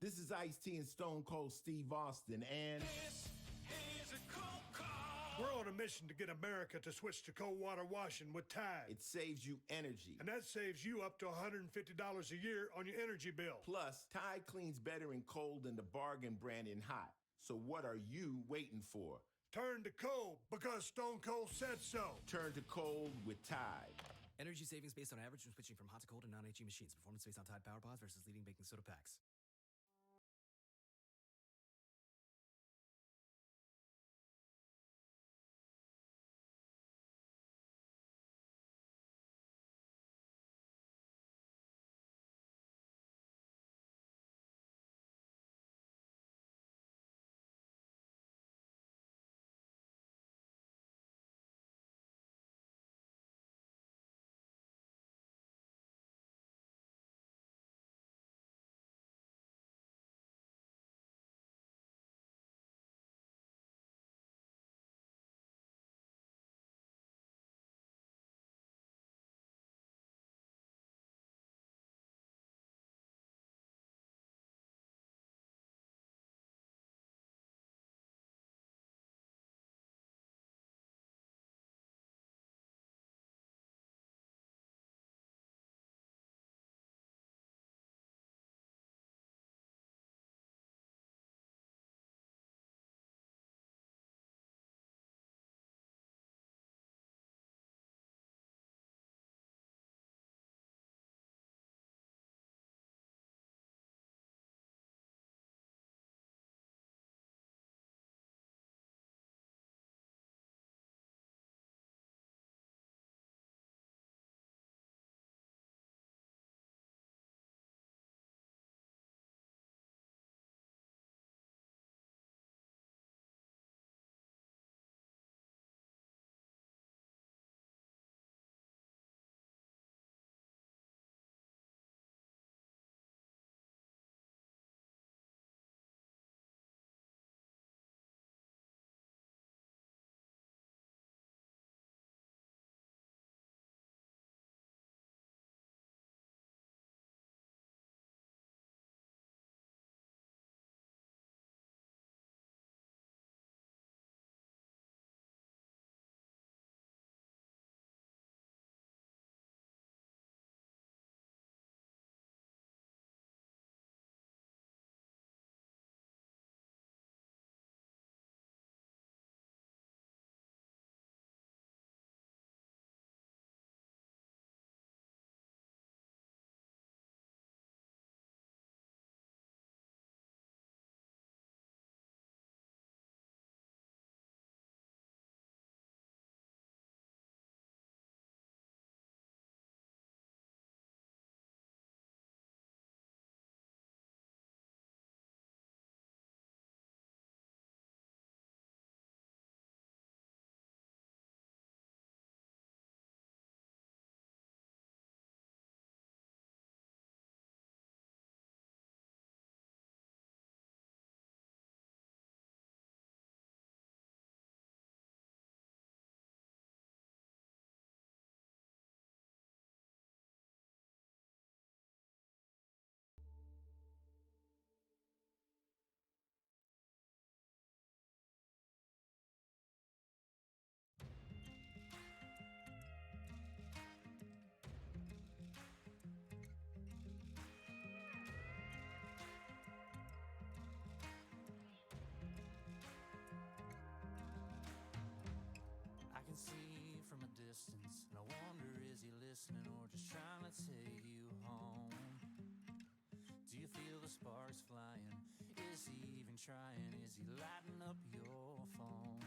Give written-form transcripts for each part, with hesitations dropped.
This is Ice-T and Stone Cold Steve Austin, and This is a cold call. We're on a mission to get America to switch to cold water washing with Tide. it saves you energy. And that saves you up to $150 a year on your energy bill. Plus, Tide cleans better in cold than the bargain brand in hot. So what are you waiting for? Turn to cold because Stone Cold said so. Turn to cold with Tide. Energy savings based on average when switching from hot to cold and non-HE machines. Performance based on Tide Power Pods versus leading baking soda packs. I can see from a distance, and I wonder, is he listening or just trying to take you home? Do you feel the sparks flying? Is he even trying? Is he lighting up your phone?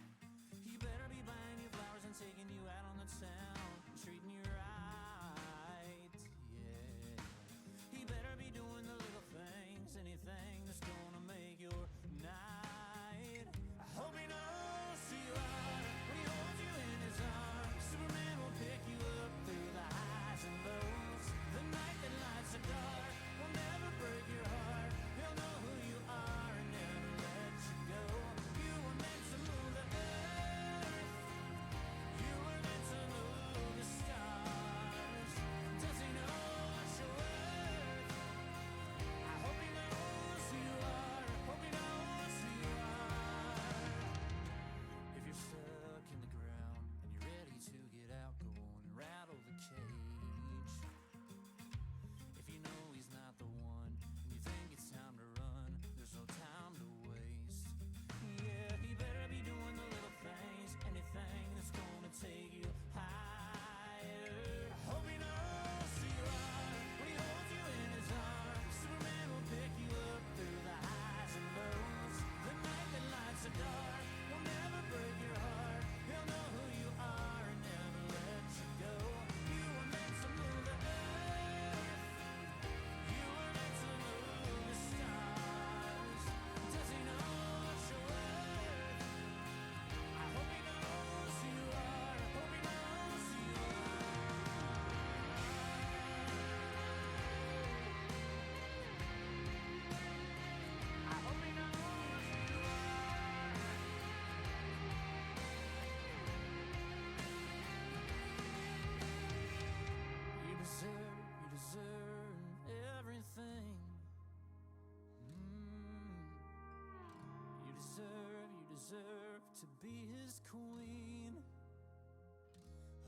He better be buying you flowers and taking you out on the town, treating you right, yeah. He better be doing the little things, anything that's gonna make your night. I hope he knows who you are when he holds you in his arms. Superman will pick you up through the highs and lows. The night that lights the dark will never break your heart. He'll know who you are and never let you go. You were meant to move the earth. You were meant to move deserve to be his queen.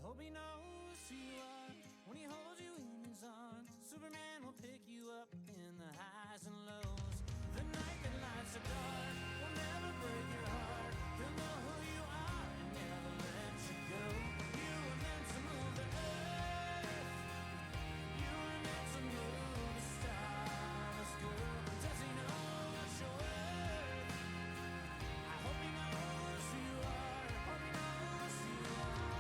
Hope he knows who you are when he holds you in his arms. Superman will pick you up in the highs and lows. The night that lights are dark will never break your heart. He'll know who you are and never let you go. You were meant to move the earth. You were meant to move the stars, girl. Does he know what you're worth? I hope he knows who you are. Hope he knows who you are.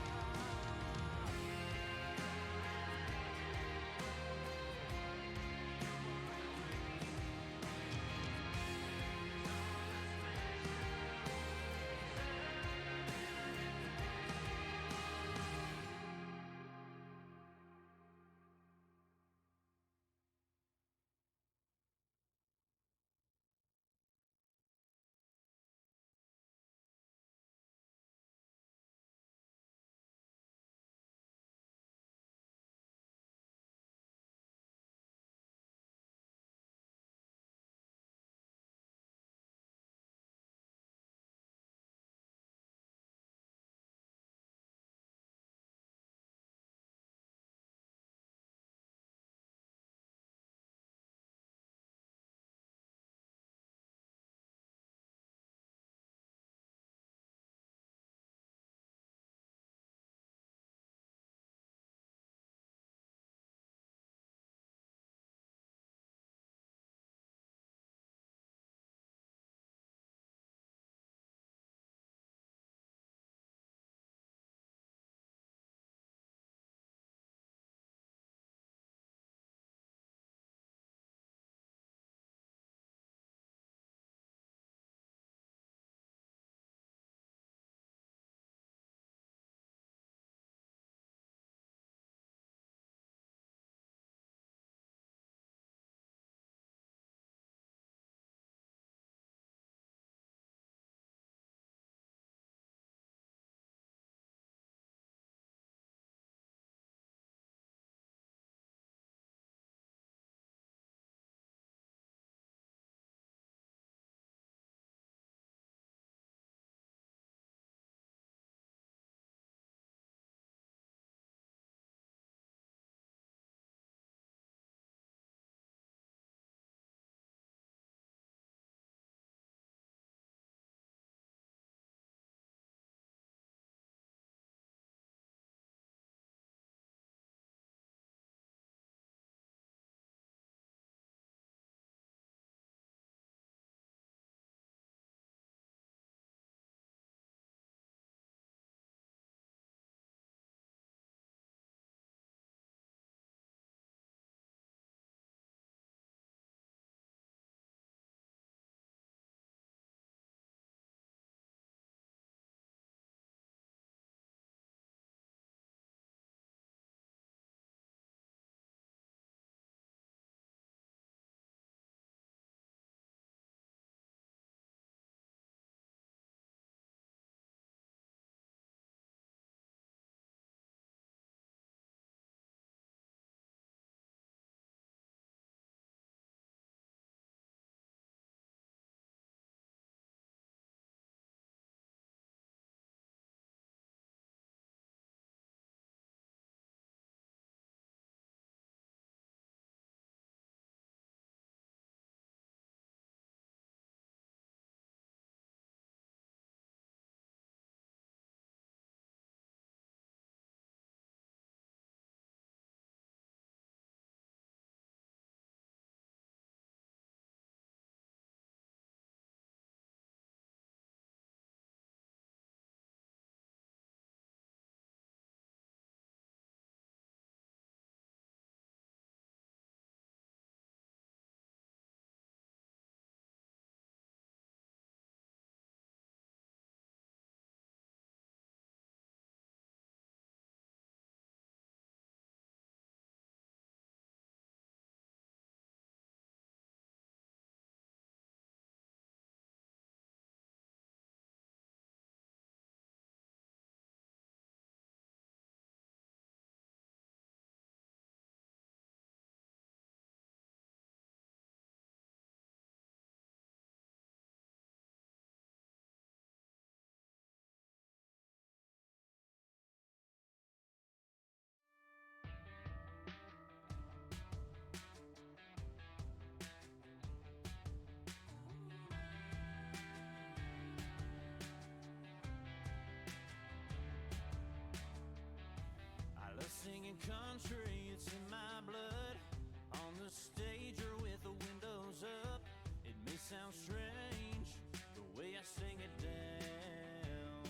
sound strange the way I sing it down.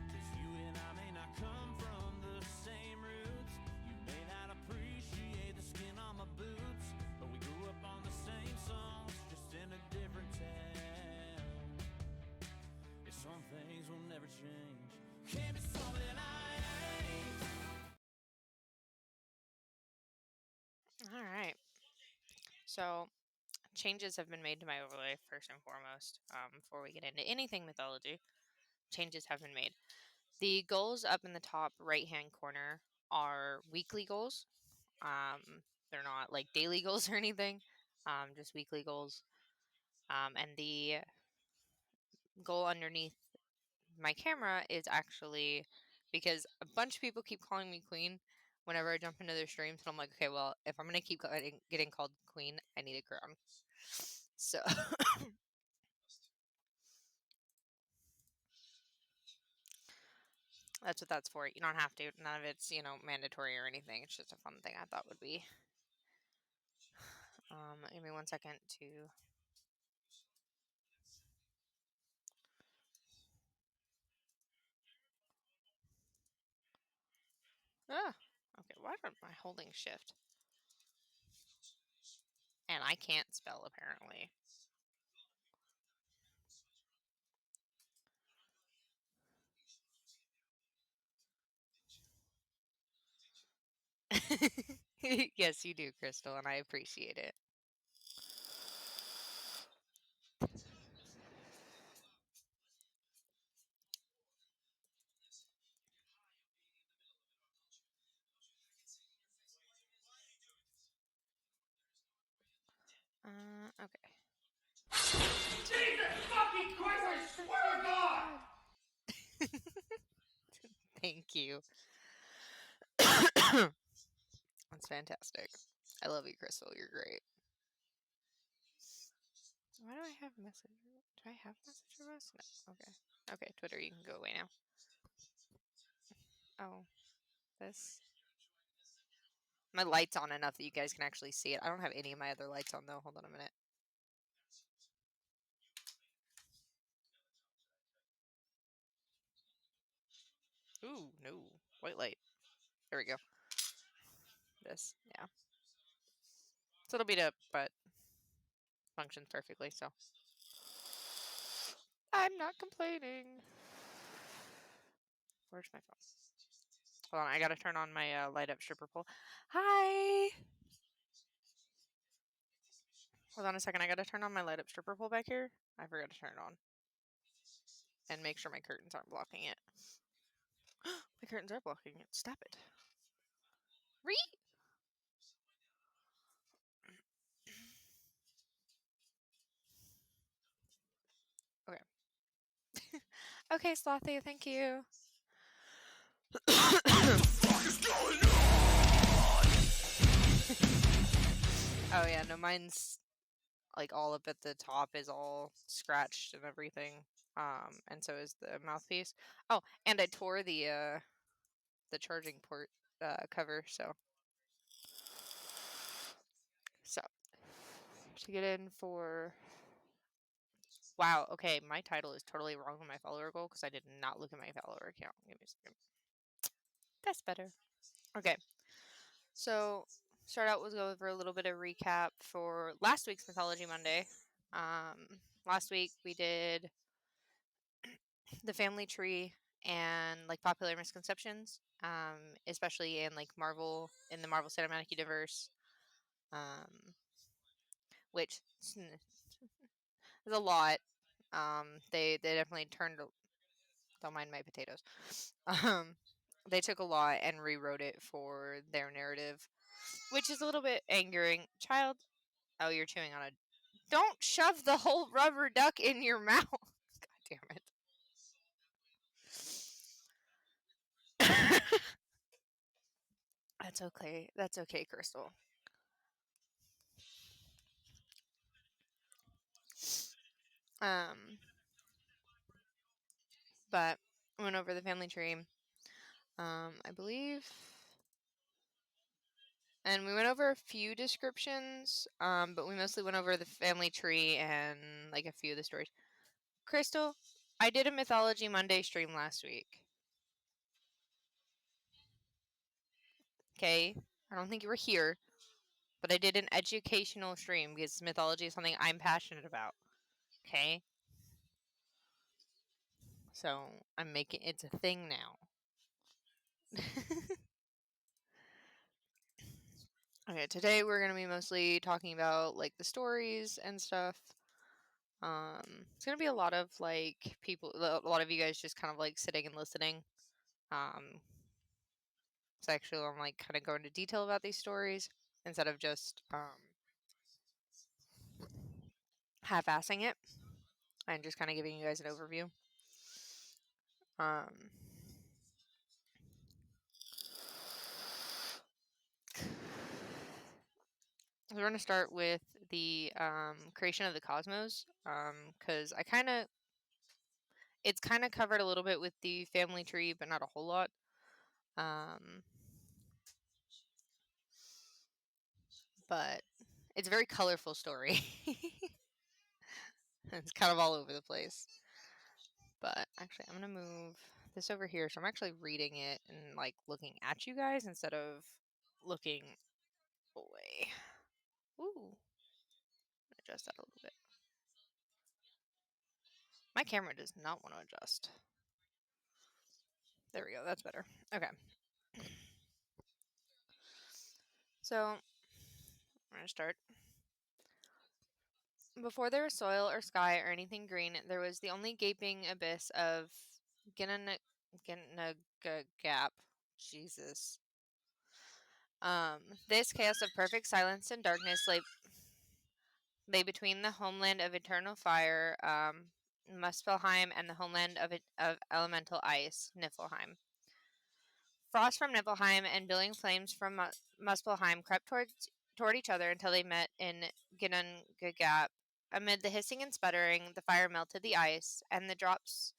'Cause you and I may not come from the same roots. You may not appreciate the skin on my boots, but we grew up on the same songs, just in a different town. Yeah, some things will never change. Can't be something I ain't. All right. So, changes have been made to my overlay first and foremost. Before we get into anything mythology, changes have been made. The goals up in the top right hand corner are weekly goals. They're not like daily goals or anything, just weekly goals. And the goal underneath my camera is actually because a bunch of people keep calling me queen whenever I jump into their streams, and I'm like, okay, well, if I'm gonna keep getting called queen, I need a crown. So that's what that's for. You don't have to. None of it's mandatory or anything. It's just a fun thing I thought would be. Give me 1 second to. Ah, okay. Why am I holding shift? And I can't spell apparently. Yes, you do, Crystal, and I appreciate it. Okay. Jesus fucking Christ, I swear to God! Thank you. That's fantastic. I love you, Crystal. You're great. Why do I have message? Do I have message requests? No. Okay. Okay, Twitter, you can go away now. Oh, this. My light's on enough that you guys can actually see it. I don't have any of my other lights on though. Hold on a minute. Ooh, no. White light. There we go. This, yeah. It's a little beat up, but functions perfectly, so. I'm not complaining. Where's my phone? Hold on, I gotta turn on my light up stripper pole. Hi! Hold on a second, I gotta turn on my light up stripper pole back here. I forgot to turn it on. And make sure my curtains aren't blocking it. My curtains are blocking it. Stop it. Okay. Okay, Slothy, thank you. Oh yeah, no, mine's like all up at the top is all scratched and everything. And so is the mouthpiece. Oh, and I tore the charging port cover, so to get in for. Wow, okay, my title is totally wrong on my follower goal because I did not look at my follower account. Give me a second. That's better. Okay, so start out, we'll go over a little bit of recap for last week's Mythology Monday. Last week we did the family tree and like popular misconceptions, especially in like Marvel, in the Marvel Cinematic Universe, which is a lot. They definitely turned. Don't mind my potatoes. They took a lot and rewrote it for their narrative, which is a little bit angering. Child, oh, you're chewing on a. Don't shove the whole rubber duck in your mouth. God damn it. That's okay. That's okay, Crystal. But went over the family tree. I believe And we went over a few descriptions, but we mostly went over the family tree and like a few of the stories. Crystal, I did a Mythology Monday stream last week. Okay, I don't think you were here, but I did an educational stream because mythology is something I'm passionate about. Okay, so I'm making it's a thing now. Okay, today we're gonna be mostly talking about like the stories and stuff. It's gonna be a lot of like people, a lot of you guys just kind of like sitting and listening. So actually, I'm like kind of going into detail about these stories instead of just half-assing it and just kind of giving you guys an overview. Um, we're going to start with the creation of the cosmos, because it's kind of covered a little bit with the family tree, but not a whole lot. But it's a very colorful story. It's kind of all over the place. But actually, I'm going to move this over here. So I'm actually reading it and like looking at you guys instead of looking away. Ooh. Adjust that a little bit. My camera does not want to adjust. There we go. That's better. Okay. So I'm going to start. Before there was soil or sky or anything green, there was the only gaping abyss of Gap. Jesus. This chaos of perfect silence and darkness lay between the homeland of eternal fire, Muspelheim, and the homeland of elemental ice, Niflheim. Frost from Niflheim and billowing flames from Muspelheim crept toward each other until they met in Ginnungagap. Amid the hissing and sputtering, the fire melted the ice, and the drops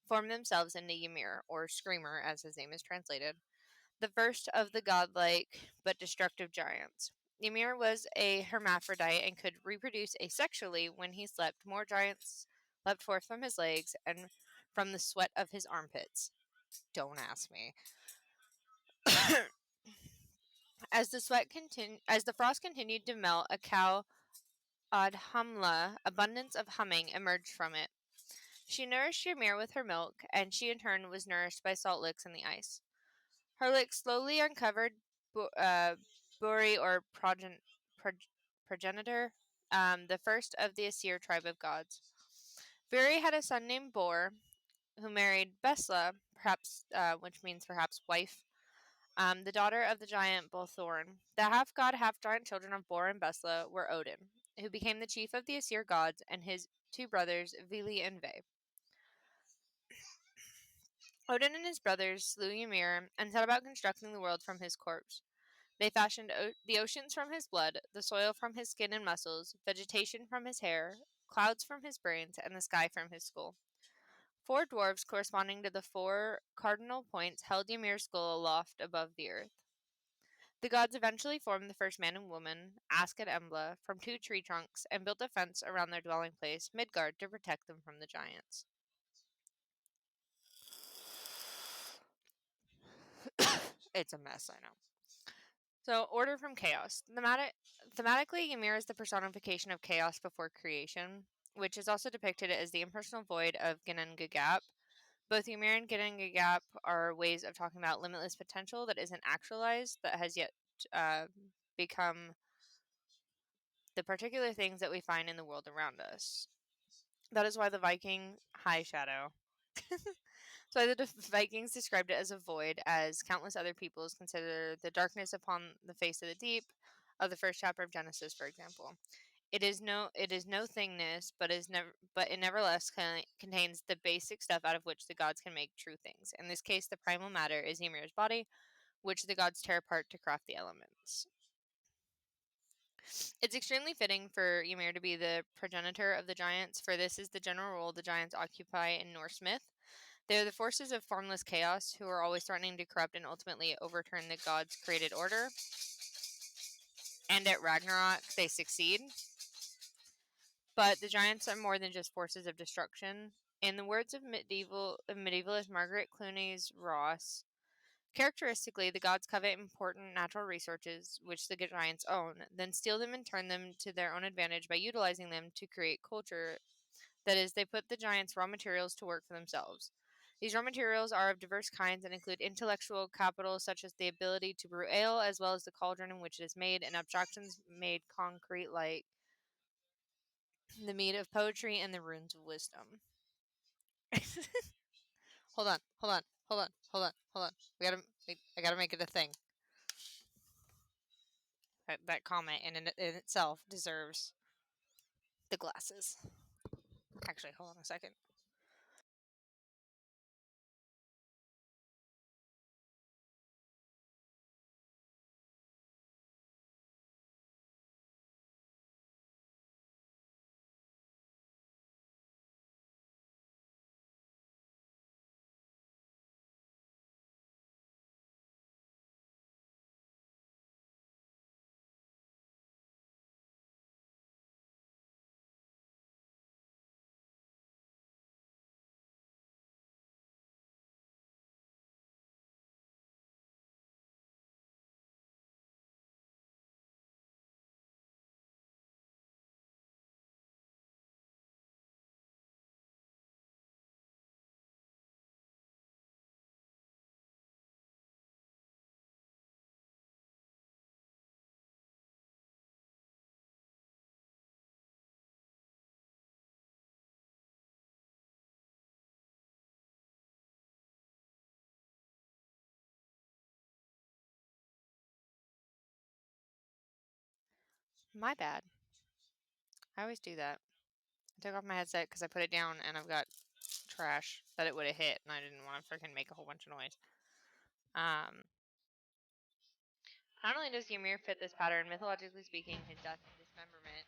formed themselves into Ymir, or Screamer, as his name is translated, the first of the godlike but destructive giants. Ymir was a hermaphrodite and could reproduce asexually when he slept. More giants leapt forth from his legs and from the sweat of his armpits. Don't ask me. As the frost continued to melt, a cow Adhamla, abundance of humming, emerged from it. She nourished Ymir with her milk, and she in turn was nourished by salt licks in the ice. Her licks slowly uncovered Buri, or progenitor, the first of the Aesir tribe of gods. Buri had a son named Bor, who married Besla, perhaps, which means perhaps wife, the daughter of the giant Bolthorn. The half-god, half-giant children of Bor and Besla were Odin, who became the chief of the Aesir gods, and his two brothers, Vili and Ve. Odin and his brothers slew Ymir and set about constructing the world from his corpse. They fashioned the oceans from his blood, the soil from his skin and muscles, vegetation from his hair, clouds from his brains, and the sky from his skull. 4 dwarves corresponding to the 4 cardinal points held Ymir's skull aloft above the earth. The gods eventually formed the first man and woman, Ask and Embla, from 2 tree trunks and built a fence around their dwelling place, Midgard, to protect them from the giants. It's a mess, I know. So, order from chaos. Thematically, Ymir is the personification of chaos before creation, which is also depicted as the impersonal void of Ginnungagap. Both Ymir and Ginnungagap are ways of talking about limitless potential that isn't actualized, that has yet become the particular things that we find in the world around us. That is why the Viking High Shadow. So the Vikings described it as a void, as countless other peoples consider the darkness upon the face of the deep, of the first chapter of Genesis, for example. It is no thingness, but it nevertheless contains the basic stuff out of which the gods can make true things. In this case, the primal matter is Ymir's body, which the gods tear apart to craft the elements. It's extremely fitting for Ymir to be the progenitor of the giants, for this is the general role the giants occupy in Norse myth. They are the forces of formless chaos who are always threatening to corrupt and ultimately overturn the gods' created order. and at Ragnarok they succeed. But the giants are more than just forces of destruction. In the words of medievalist Margaret Clunies Ross, characteristically, the gods covet important natural resources which the giants own, then steal them and turn them to their own advantage by utilizing them to create culture. That is, they put the giants' raw materials to work for themselves. These raw materials are of diverse kinds and include intellectual capital, such as the ability to brew ale, as well as the cauldron in which it is made, and abstractions made concrete, like the meat of poetry and the runes of wisdom. Hold on, hold on, hold on, hold on, hold on. I gotta make it a thing. That comment in itself deserves the glasses. Actually, hold on a second. My bad. I always do that. I took off my headset because I put it down and I've got trash that it would have hit, and I didn't want to freaking make a whole bunch of noise. Not only does Ymir fit this pattern, mythologically speaking, his death and dismemberment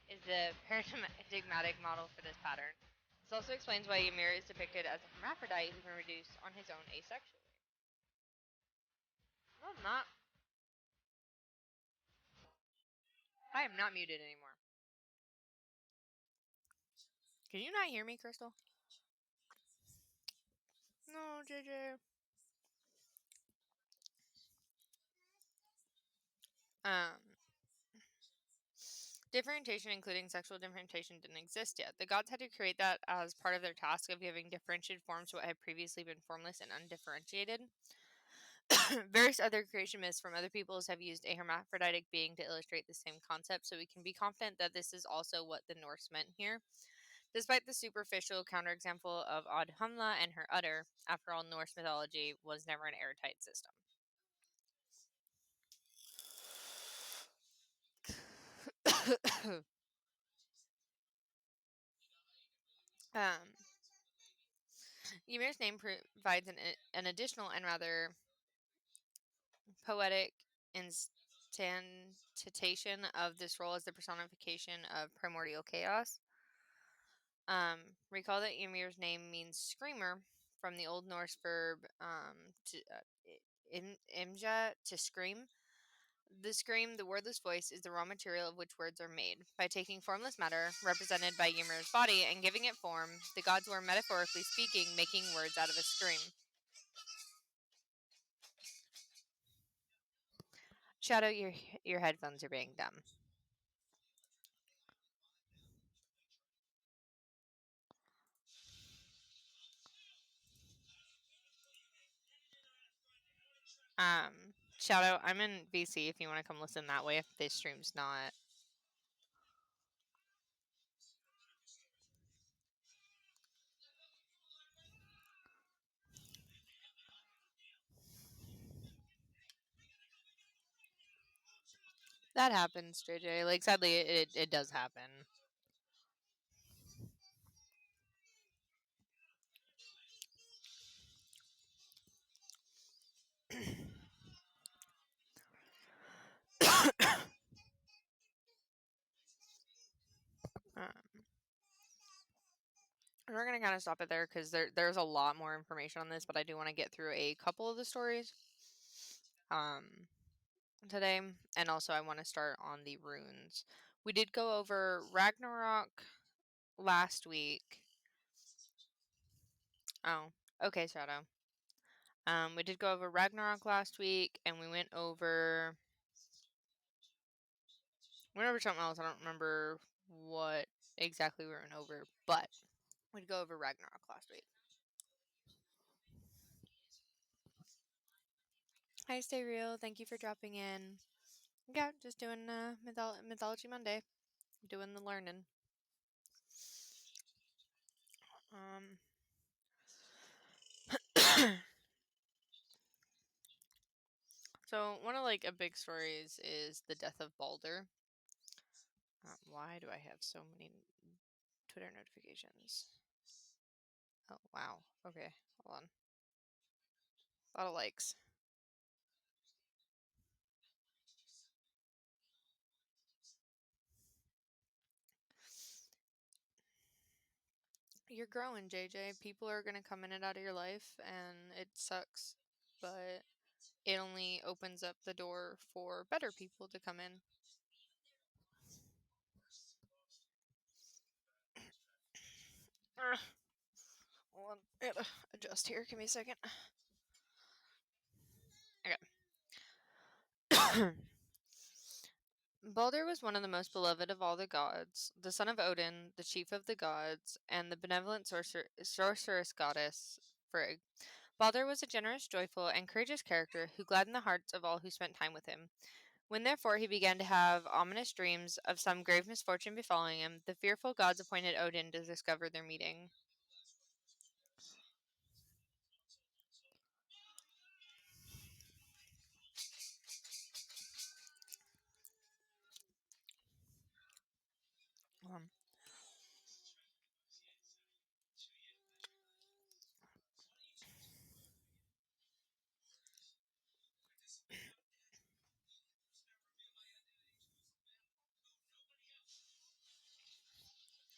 is the paradigmatic model for this pattern. This also explains why Ymir is depicted as a hermaphrodite who can reduce on his own asexually. No, I'm not. I am not muted anymore. Can you not hear me, Crystal? No, JJ. Differentiation, including sexual differentiation, didn't exist yet. The gods had to create that as part of their task of giving differentiated forms to what had previously been formless and undifferentiated. Various other creation myths from other peoples have used a hermaphroditic being to illustrate the same concept, so we can be confident that this is also what the Norse meant here. Despite the superficial counterexample of Audhumla and her udder, after all, Norse mythology was never an airtight system. Ymir's name provides an additional and rather poetic instantiation of this role as the personification of primordial chaos. Recall that Ymir's name means screamer from the Old Norse verb imja, to scream. The scream, the wordless voice, is the raw material of which words are made. By taking formless matter, represented by Ymir's body, and giving it form, the gods were, metaphorically speaking, making words out of a scream. Shadow, your headphones are being dumb. Shadow, I'm in VC if you want to come listen that way if this stream's not. That happens, JJ. Like, sadly, it does happen. We're going to kind of stop it there because there's a lot more information on this, but I do want to get through a couple of the stories. today, and also I want to start on the runes. We did go over Ragnarok last week. Oh, okay, Shadow. We did go over Ragnarok last week, and we went over something else. I don't remember what exactly we went over, but we'd go over Ragnarok last week. Hi, Stay Real. Thank you for dropping in. Yeah, just doing Mythology Monday, doing the learning. So one of like a big stories is the death of Balder. Why do I have so many Twitter notifications? Oh wow. Okay, hold on. A lot of likes. You're growing, JJ. People are gonna come in and out of your life, and it sucks, but it only opens up the door for better people to come in. Hold on, I gotta adjust here. Give me a second. Okay. Balder was one of the most beloved of all the gods, the son of Odin, the chief of the gods, and the benevolent sorceress goddess Frigg. Balder was a generous, joyful, and courageous character who gladdened the hearts of all who spent time with him. When therefore he began to have ominous dreams of some grave misfortune befalling him, the fearful gods appointed Odin to discover their meeting. Um,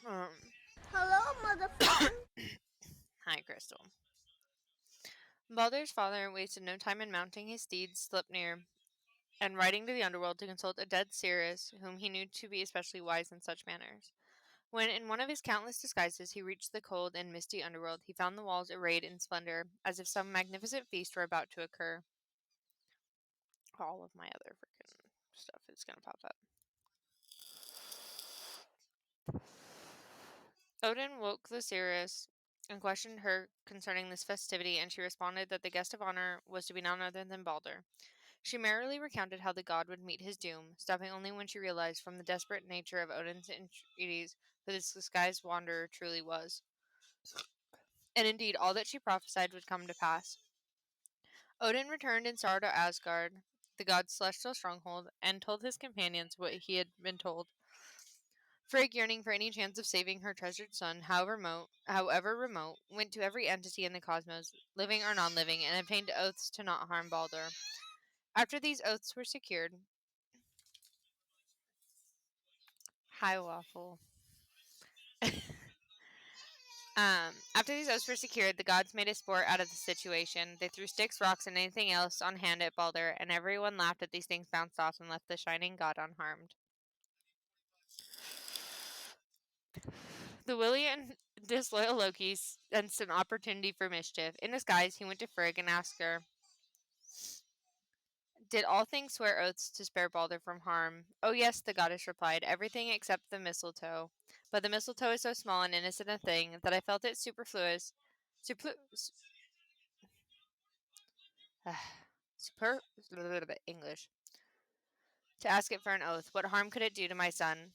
um, Hello, motherfucker. Hi, Crystal. Balder's father wasted no time in mounting his steed Sleipnir and riding to the underworld to consult a dead seeress, whom he knew to be especially wise in such matters. When, in one of his countless disguises, he reached the cold and misty underworld, he found the walls arrayed in splendor, as if some magnificent feast were about to occur. All of my other freaking stuff is gonna pop up. Odin woke the seeress and questioned her concerning this festivity, and she responded that the guest of honor was to be none other than Balder. She merrily recounted how the god would meet his doom, stopping only when she realized from the desperate nature of Odin's entreaties who this disguised wanderer truly was. And indeed, all that she prophesied would come to pass. Odin returned in sorrow to Asgard, the god's celestial stronghold, and told his companions what he had been told. Frigg, yearning for any chance of saving her treasured son, however remote, went to every entity in the cosmos, living or non-living, and obtained oaths to not harm Balder. After these oaths were secured, hi Waffle. After these oaths were secured, the gods made a sport out of the situation. They threw sticks, rocks, and anything else on hand at Balder, and everyone laughed at these things bounced off and left the shining god unharmed. The wily and disloyal Loki sensed an opportunity for mischief. In disguise, he went to Frigg and asked her, "Did all things swear oaths to spare Balder from harm?" "Oh, yes," the goddess replied, "everything except the mistletoe. But the mistletoe is so small and innocent a thing that I felt it superfluous. Super, super, English. To ask it for an oath. What harm could it do to my son?"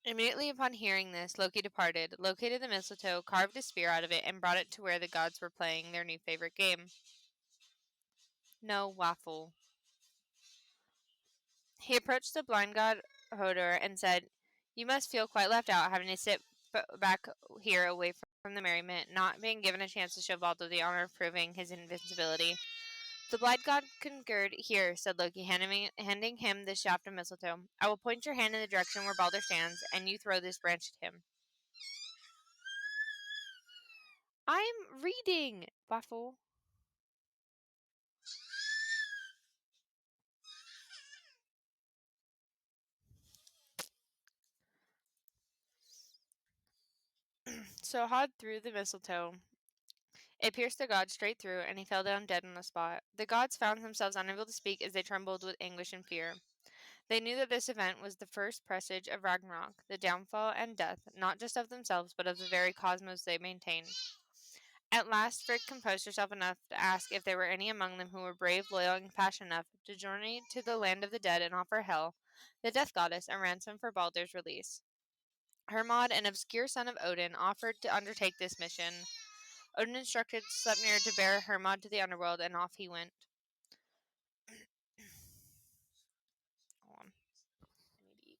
Immediately upon hearing this, Loki departed, located the mistletoe, carved a spear out of it, and brought it to where the gods were playing their new favorite game. No, Waffle. He approached the blind god Hodor and said, "You must feel quite left out, having to sit back here away from the merriment, not being given a chance to show Balder the honor of proving his invincibility." The blind god concurred. "Here," said Loki, handing him the shaft of mistletoe. "I will point your hand in the direction where Balder stands, and you throw this branch at him." I'm reading, Waffle. So Hod threw the mistletoe. It pierced the god straight through, and he fell down dead on the spot. The gods found themselves unable to speak as they trembled with anguish and fear. They knew that this event was the first presage of Ragnarok, the downfall and death, not just of themselves, but of the very cosmos they maintained. At last, Frigg composed herself enough to ask if there were any among them who were brave, loyal, and compassionate enough to journey to the land of the dead and offer Hel, the death goddess, a ransom for Baldur's release. Hermod, an obscure son of Odin, offered to undertake this mission. Odin instructed Sleipnir to bear Hermod to the underworld, and off he went. Hold on. I need to eat.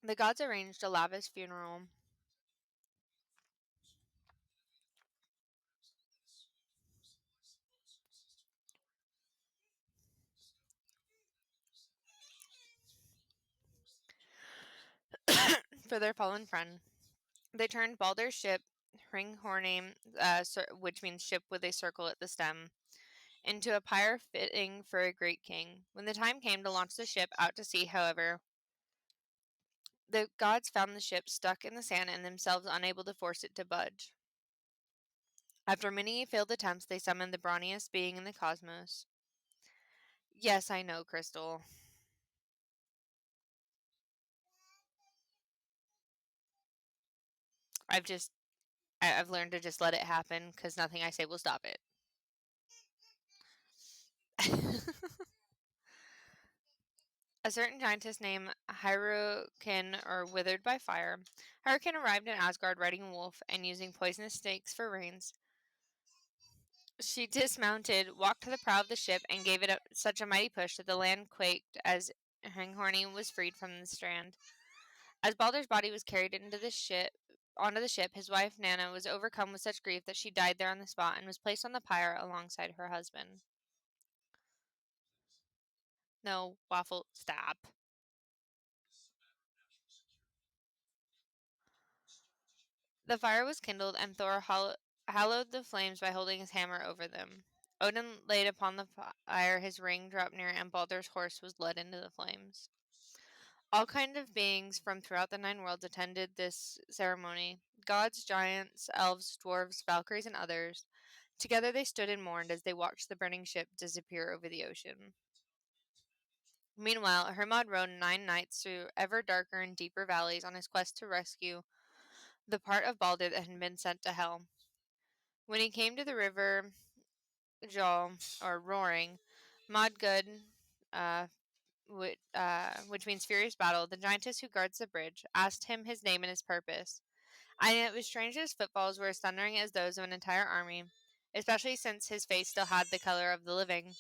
The gods arranged a lavish funeral. For their fallen friend. They turned Baldur's ship, Hringhorname, which means ship with a circle at the stem, into a pyre fitting for a great king. When the time came to launch the ship out to sea, however, the gods found the ship stuck in the sand and themselves unable to force it to budge. After many failed attempts, they summoned the brawniest being in the cosmos. Yes, I know, Crystal. I've learned to just let it happen because nothing I say will stop it. A certain giantess named Hyrroken, or Withered by Fire. Hyrroken arrived in Asgard riding a wolf and using poisonous snakes for reins. She dismounted, walked to the prow of the ship, and gave it such a mighty push that the land quaked as Hringhorny was freed from the strand. As Baldur's body was carried onto the ship, his wife Nanna was overcome with such grief that she died there on the spot and was placed on the pyre alongside her husband. No, Waffle, stop. The fire was kindled, and Thor hallowed the flames by holding his hammer over them. Odin laid upon the fire his ring Draupnir, and Baldur's horse was led into the flames. All kinds of beings from throughout the nine worlds attended this ceremony gods, giants, elves, dwarves, valkyries, and others. Together they stood and mourned as they watched the burning ship disappear over the ocean. Meanwhile, Hermod rode 9 nights through ever darker and deeper valleys on his quest to rescue the part of Baldur that had been sent to Hel. When he came to the river Jol, or Roaring, Modgud, uh, which means furious battle, the giantess who guards the bridge, asked him his name and his purpose. And it was strange that his footfalls were as thundering as those of an entire army, especially since his face still had the color of the living.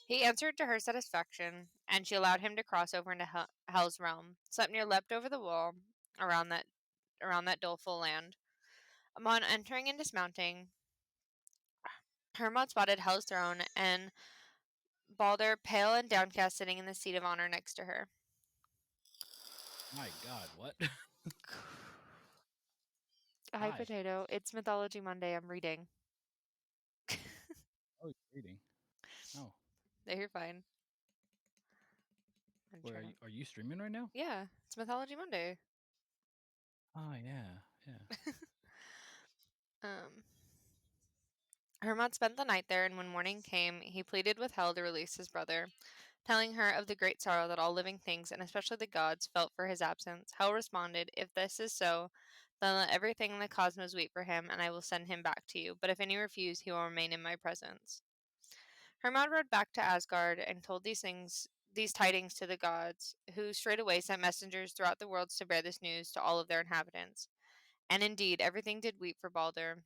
He answered to her satisfaction, and she allowed him to cross over into Hel's realm. Sleipnir leapt over the wall around that doleful land. Upon entering and dismounting, Hermod spotted Hel's throne and Baldur, pale and downcast, sitting in the seat of honor next to her. My God, what? Hi, Hi. Potato. It's Mythology Monday. I'm reading. Oh, you're reading. Oh, No, you're fine. I'm where trying to- are you streaming right now? Yeah, it's Mythology Monday. Oh yeah, yeah. Um, Hermod spent the night there, and when morning came, he pleaded with Hel to release his brother, telling her of the great sorrow that all living things, and especially the gods, felt for his absence. Hel responded, "If this is so, then let everything in the cosmos weep for him, and I will send him back to you. But if any refuse, he will remain in my presence." Hermod rode back to Asgard and told these tidings to the gods, who straightway sent messengers throughout the worlds to bear this news to all of their inhabitants. And indeed, everything did weep for Baldur.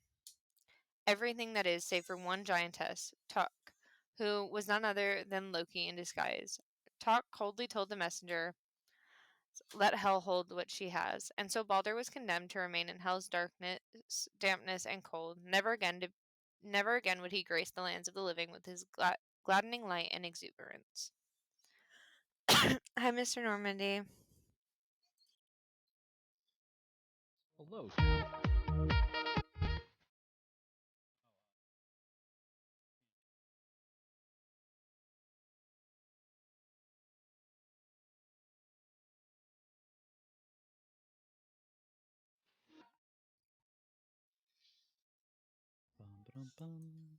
Everything, that is, save for one giantess, Tuk, who was none other than Loki in disguise. Tuk coldly told the messenger, "Let Hel hold what she has." And so Baldur was condemned to remain in Hel's darkness, dampness, and cold. Never again would he grace the lands of the living with his gladdening light and exuberance. Hi, Mr. Normandy. Hello. Ba-dum-bum.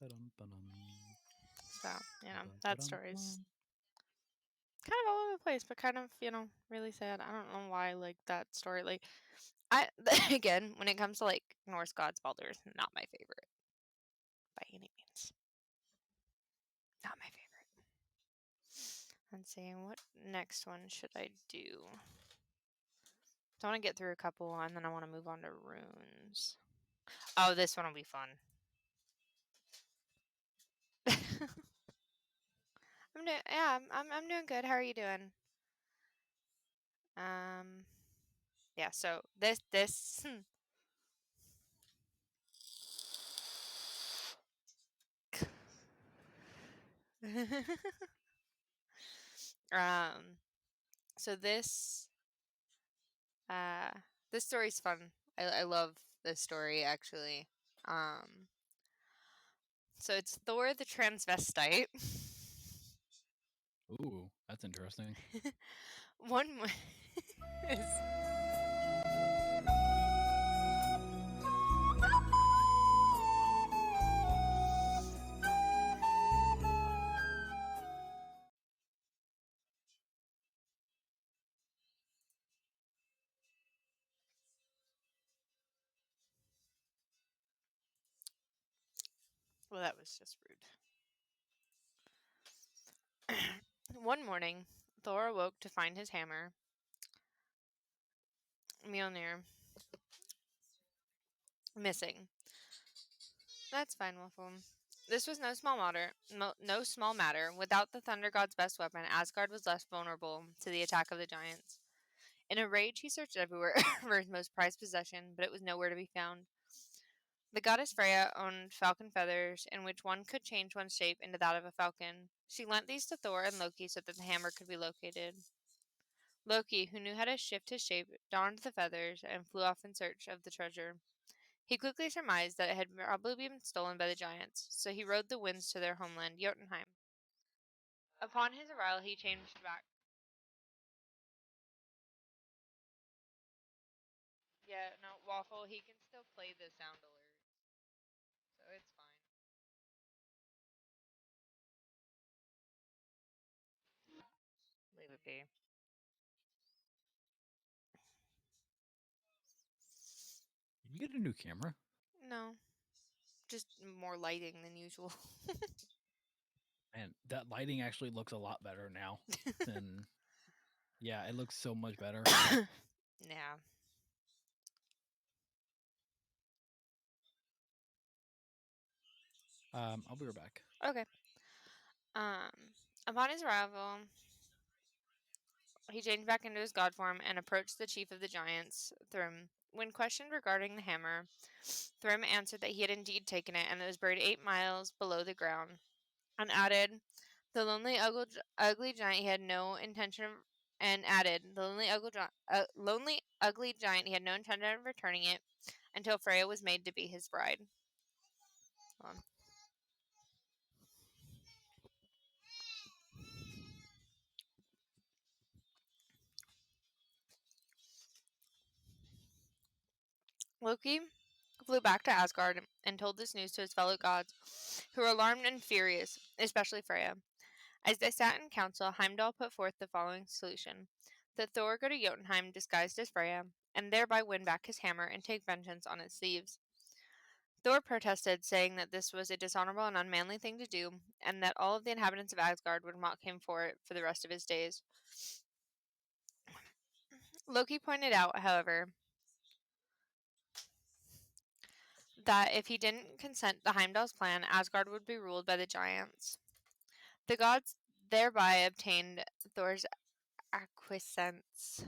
Ba-dum-ba-dum. So, that story's Ba-dum-bum. kind of all over the place, but kind of, really sad. I don't know why, like, that story, like, I, again, when it comes to, like, Norse gods, Baldur is not my favorite. By any means. Not my favorite. Let's see, what next one should I do? So I want to get through a couple, and then I want to move on to runes. Oh, this one will be fun. I'm doing good. How are you doing? Yeah. So this um. So uh this story's fun. I love this story actually. Um. So it's Thor the transvestite. Ooh, that's interesting. One mo- is well, that was just rude. One morning, Thor awoke to find his hammer, Mjolnir, missing. That's fine, Waffle. This was no small matter. Without the Thunder God's best weapon, Asgard was less vulnerable to the attack of the giants. In a rage, he searched everywhere for his most prized possession, but it was nowhere to be found. The goddess Freya owned falcon feathers, in which one could change one's shape into that of a falcon. She lent these to Thor and Loki so that the hammer could be located. Loki, who knew how to shift his shape, donned the feathers and flew off in search of the treasure. He quickly surmised that it had probably been stolen by the giants, so he rode the winds to their homeland, Jotunheim. Upon his arrival, he changed back. Yeah, no, Waffle, he can still play the sound alert, so it's fine. Leave it be. You get a new camera. No, just more lighting than usual. And that lighting actually looks a lot better now than yeah, it looks so much better. Yeah. I'll be right back. Okay. Upon his arrival, he changed back into his god form and approached the chief of the giants, Thrym. When questioned regarding the hammer, Thrym answered that he had indeed taken it and it was buried 8 miles below the ground, and added, the ugly giant he had no intention of, and added, the lonely ugly giant he had no intention of returning it until Freya was made to be his bride. Hold on. Loki flew back to Asgard and told this news to his fellow gods, who were alarmed and furious, especially Freya. As they sat in council, Heimdall put forth the following solution: that Thor go to Jotunheim disguised as Freya, and thereby win back his hammer and take vengeance on its thieves. Thor protested, saying that this was a dishonorable and unmanly thing to do, and that all of the inhabitants of Asgard would mock him for it for the rest of his days. Loki pointed out, however, that if he didn't consent to Heimdall's plan, Asgard would be ruled by the giants. The gods thereby obtained Thor's acquiescence.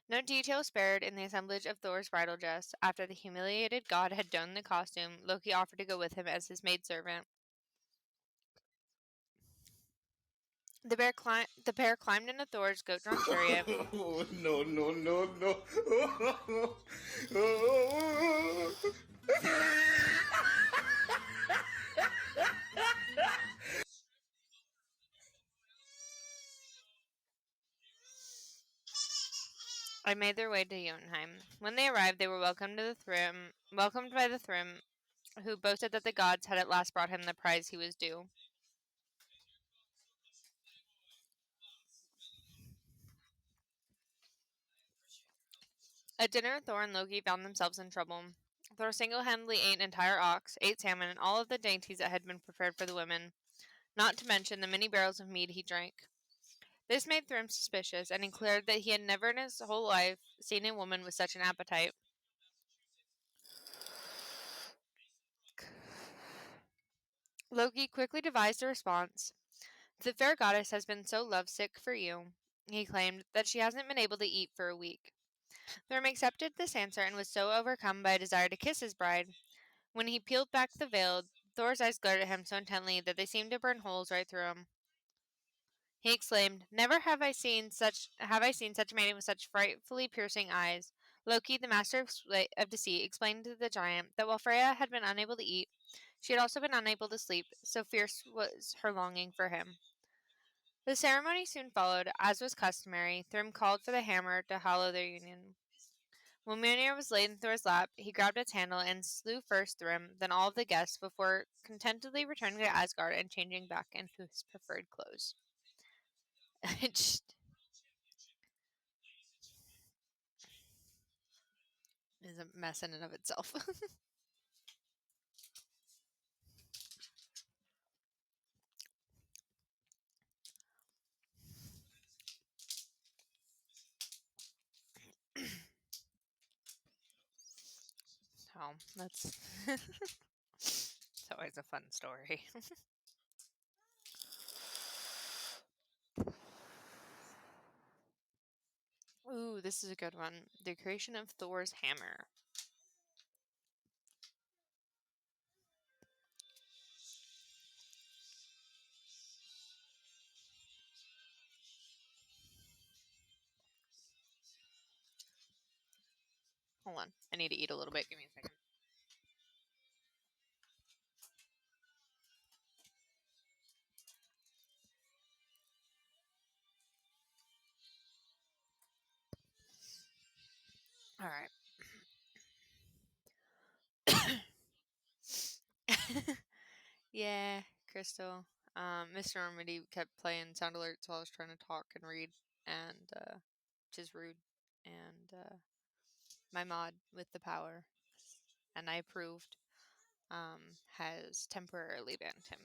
No detail spared in the assemblage of Thor's bridal dress. After the humiliated god had donned the costume, Loki offered to go with him as his maidservant. The pair climbed into Thor's goat-drawn chariot. Oh, no, no, no, no. And made their way to Jotunheim. When they arrived, they were welcomed by the Thrym who boasted that the gods had at last brought him the prize he was due. At dinner, Thor and Loki found themselves in trouble. Thor single-handedly ate an entire ox, ate salmon, and all of the dainties that had been prepared for the women, not to mention the many barrels of mead he drank. This made Thrym suspicious, and he declared that he had never in his whole life seen a woman with such an appetite. Loki quickly devised a response. The fair goddess has been so lovesick for you, he claimed, that she hasn't been able to eat for a week. Thrym accepted this answer and was so overcome by a desire to kiss his bride. When he peeled back the veil, Thor's eyes glared at him so intently that they seemed to burn holes right through him. He exclaimed, "Never have I seen such a maiden with such frightfully piercing eyes." Loki, the master of deceit, explained to the giant that while Freya had been unable to eat, she had also been unable to sleep, so fierce was her longing for him. The ceremony soon followed. As was customary, Thrym called for the hammer to hallow their union. When Mjolnir was laid in Thor's lap, he grabbed its handle and slew first Thrym, then all of the guests, before contentedly returning to Asgard and changing back into his preferred clothes. It just is a mess in and of itself. So that's it's always a fun story. Ooh, this is a good one. The creation of Thor's hammer. Hold on. I need to eat a little bit. Give me a second. All right. Yeah, Crystal. Mr. Normandy kept playing sound alerts while I was trying to talk and read, and which is rude. And my mod with the power, and I approved, has temporarily banned him.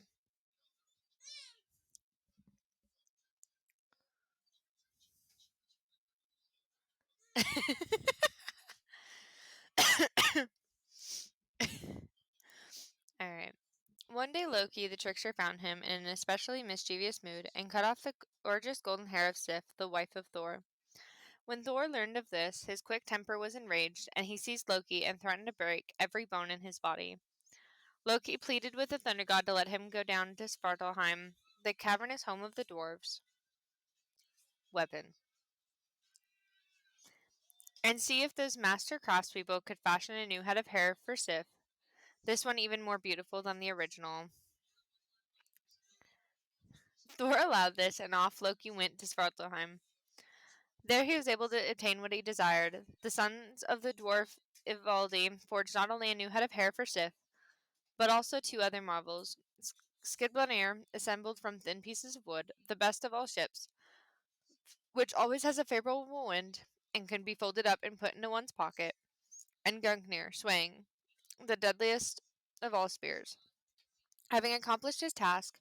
Alright. One day Loki, the trickster, found him in an especially mischievous mood and cut off the gorgeous golden hair of Sif, the wife of Thor. When Thor learned of this, his quick temper was enraged, and he seized Loki and threatened to break every bone in his body. Loki pleaded with the thunder god to let him go down to Svartalheim, the cavernous home of the dwarves. Weapon. And see if those master craftspeople could fashion a new head of hair for Sif, this one even more beautiful than the original. Thor allowed this, and off Loki went to Svartalheim. There he was able to obtain what he desired. The sons of the dwarf Ivaldi forged not only a new head of hair for Sif, but also two other marvels. Skidbladnir, assembled from thin pieces of wood, the best of all ships, which always has a favorable wind and can be folded up and put into one's pocket, and Gungnir, swaying, the deadliest of all spears. Having accomplished his task,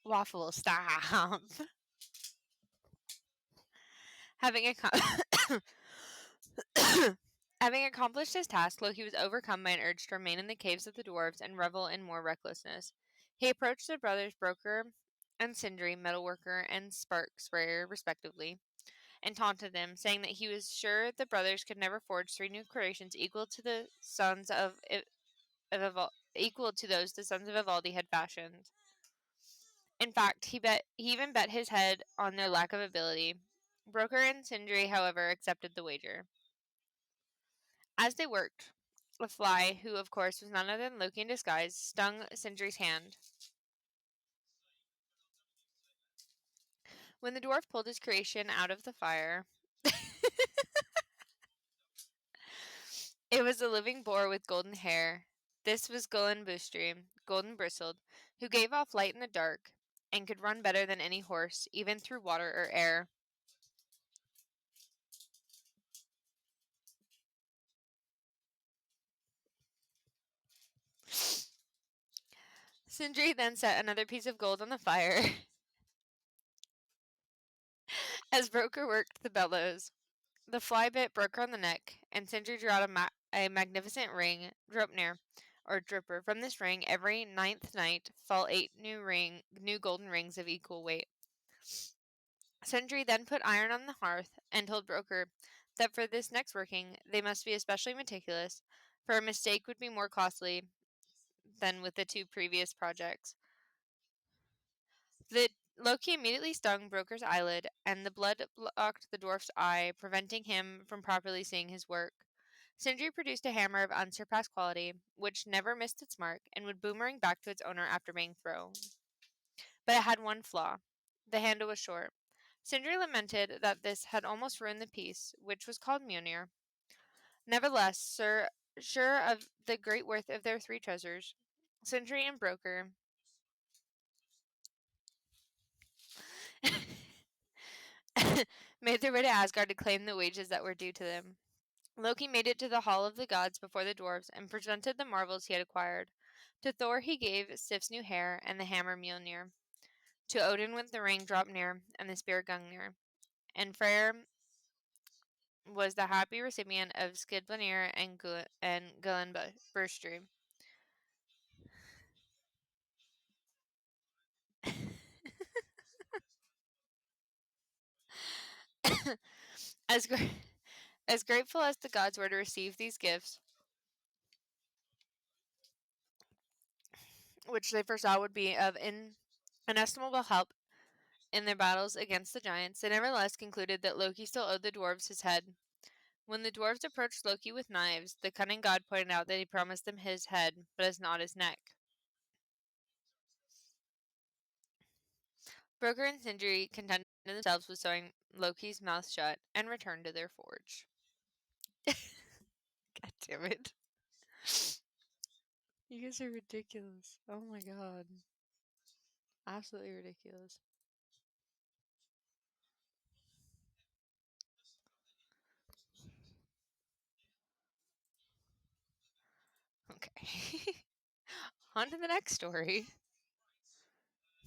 Waffle, stop. Having Having accomplished his task, Loki was overcome by an urge to remain in the caves of the dwarves and revel in more recklessness. He approached the brothers Broker and Sindri, metalworker and spark sprayer, respectively, and taunted them, saying that he was sure the brothers could never forge three new creations equal to the sons of equal to those the sons of Ivaldi had fashioned. In fact, he even bet his head on their lack of ability. Broker and Sindri, however, accepted the wager. As they worked, a fly, who of course was none other than Loki in disguise, stung Sindri's hand. When the dwarf pulled his creation out of the fire, It was a living boar with golden hair. This was Gulen Bustream, golden bristled, who gave off light in the dark, and could run better than any horse, even through water or air. Sindri then set another piece of gold on the fire as Broker worked the bellows. The fly bit broke her on the neck, and Sindri drew out a magnificent ring, Dropnir, or dripper. From this ring, every 9th night fall 8 new golden rings of equal weight. Sindri then put iron on the hearth and told Broker that for this next working they must be especially meticulous, for a mistake would be more costly than with the 2 previous projects. The Loki immediately stung Broker's eyelid, and the blood blocked the dwarf's eye, preventing him from properly seeing his work. Sindri produced a hammer of unsurpassed quality, which never missed its mark and would boomerang back to its owner after being thrown. But it had one flaw. The handle was short. Sindri lamented that this had almost ruined the piece, which was called Mjolnir. Nevertheless, sure of the great worth of their 3 treasures, Sindri and Broker made their way to Asgard to claim the wages that were due to them. Loki made it to the Hall of the Gods before the dwarves and presented the marvels he had acquired. To Thor he gave Sif's new hair and the hammer Mjolnir. To Odin went the ring Draupnir and the spear Gungnir. And Freyr was the happy recipient of Skidblanir and Gullenburstream. as, as grateful as the gods were to receive these gifts, which they foresaw would be of inestimable help in their battles against the giants, they nevertheless concluded that Loki still owed the dwarves his head. When the dwarves approached Loki with knives, the cunning god pointed out that he promised them his head, but not his neck. Broker and Sindri contented themselves with sewing Loki's mouth shut and returned to their forge. God damn it. You guys are ridiculous. Oh my god. Absolutely ridiculous. Okay. On to the next story.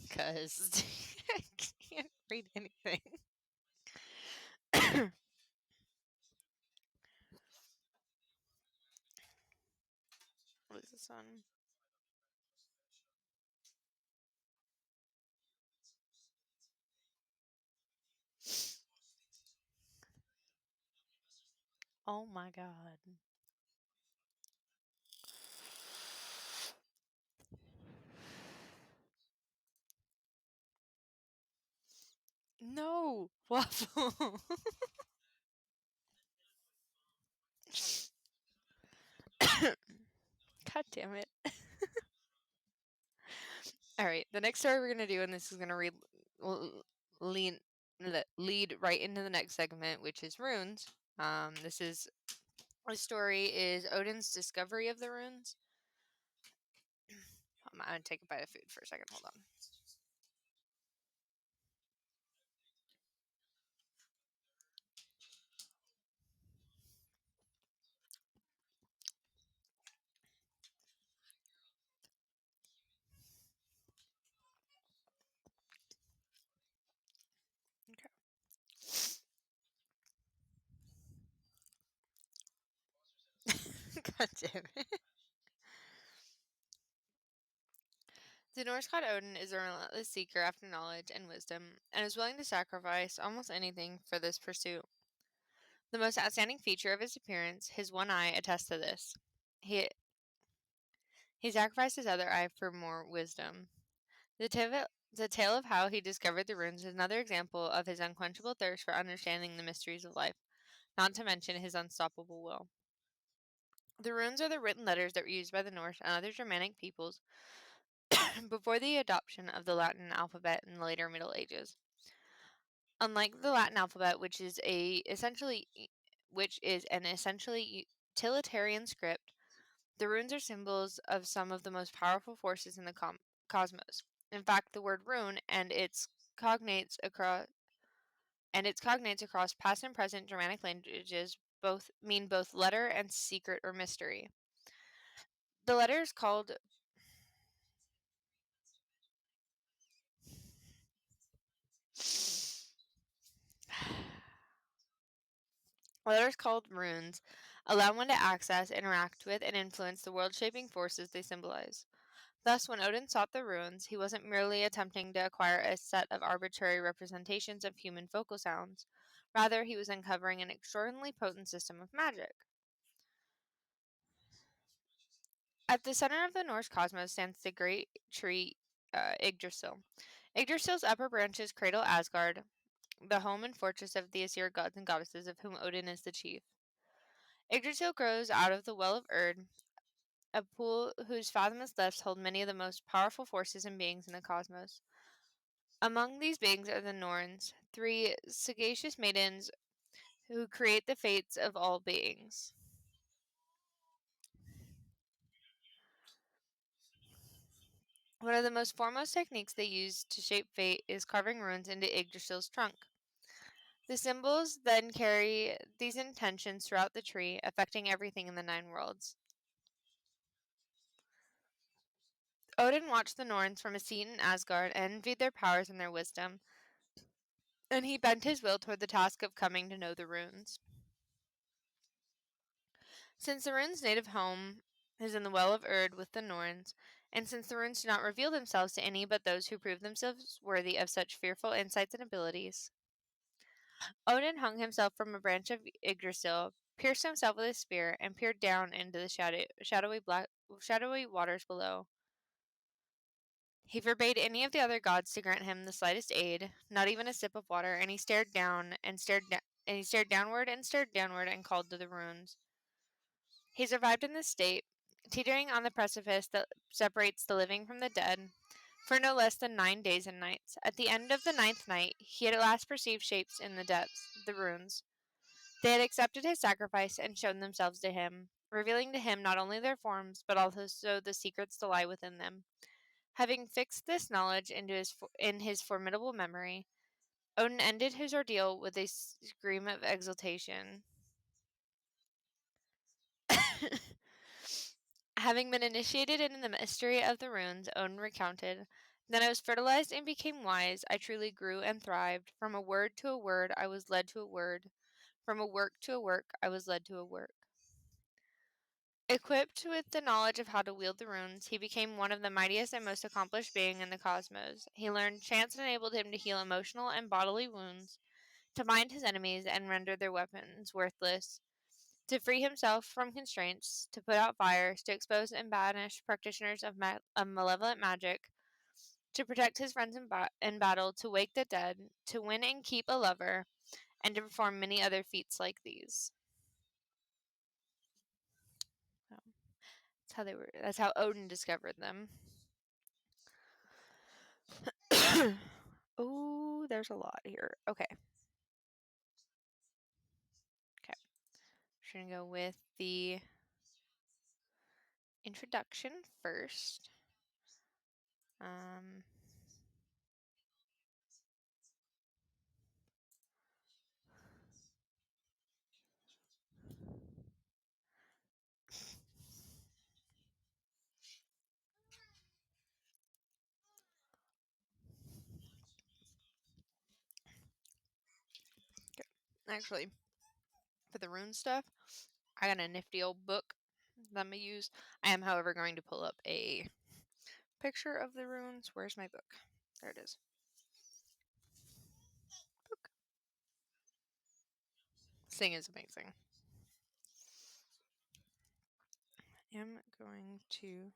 Because I can't read anything. What is this one? Oh my god. No! Waffle! God damn it. Alright, the next story we're going to do, and this is going to lead right into the next segment, which is runes. This story is Odin's discovery of the runes. I'm going to take a bite of food for a second. Hold on. God damn it. The Norse god Odin is a relentless seeker after knowledge and wisdom, and is willing to sacrifice almost anything for this pursuit. The most outstanding feature of his appearance, his one eye, attests to this. He sacrificed his other eye for more wisdom. The tale of how he discovered the runes is another example of his unquenchable thirst for understanding the mysteries of life, not to mention his unstoppable will. The runes are the written letters that were used by the Norse and other Germanic peoples before the adoption of the Latin alphabet in the later Middle Ages. Unlike the Latin alphabet, which is an essentially utilitarian script, the runes are symbols of some of the most powerful forces in the cosmos. In fact, the word rune and its cognates across past and present Germanic languages both mean both letter and secret or mystery. The letter is called letters called runes allow one to access, interact with, and influence the world-shaping forces they symbolize. Thus, when Odin sought the runes, he wasn't merely attempting to acquire a set of arbitrary representations of human vocal sounds. Rather, he was uncovering an extraordinarily potent system of magic. At the center of the Norse cosmos stands the great tree Yggdrasil. Yggdrasil's upper branches cradle Asgard, the home and fortress of the Aesir gods and goddesses, of whom Odin is the chief. Yggdrasil grows out of the well of Erd, a pool whose fathomless depths hold many of the most powerful forces and beings in the cosmos. Among these beings are the Norns, three sagacious maidens who create the fates of all beings. One of the most foremost techniques they use to shape fate is carving runes into Yggdrasil's trunk. The symbols then carry these intentions throughout the tree, affecting everything in the nine worlds. Odin watched the Norns from a seat in Asgard and envied their powers and their wisdom, and he bent his will toward the task of coming to know the runes. Since the runes' native home is in the Well of Erd with the Norns, and since the runes do not reveal themselves to any but those who prove themselves worthy of such fearful insights and abilities, Odin hung himself from a branch of Yggdrasil, pierced himself with a spear, and peered down into the shadowy waters below. He forbade any of the other gods to grant him the slightest aid, not even a sip of water, and he stared down and he stared downward and called to the runes. He survived in this state, teetering on the precipice that separates the living from the dead, for no less than 9 days and nights. At the end of the 9th night, he had at last perceived shapes in the depths, the runes. They had accepted his sacrifice and shown themselves to him, revealing to him not only their forms, but also the secrets that lie within them. Having fixed this knowledge in his formidable memory, Odin ended his ordeal with a scream of exultation. Having been initiated in the mystery of the runes, Odin recounted, then I was fertilized and became wise. I truly grew and thrived. From a word to a word, I was led to a word. From a work to a work, I was led to a work. Equipped with the knowledge of how to wield the runes, he became one of the mightiest and most accomplished beings in the cosmos. He learned chance enabled him to heal emotional and bodily wounds, to bind his enemies and render their weapons worthless, to free himself from constraints, to put out fires, to expose and banish practitioners of malevolent magic, to protect his friends in battle, to wake the dead, to win and keep a lover, and to perform many other feats like these. That's how Odin discovered them. Oh, there's a lot here. Okay. We're going to go with the introduction first. Actually, for the rune stuff, I got a nifty old book that I'm going to use. I am, however, going to pull up a picture of the runes. Where's my book? There it is. Book. This thing is amazing. I am going to...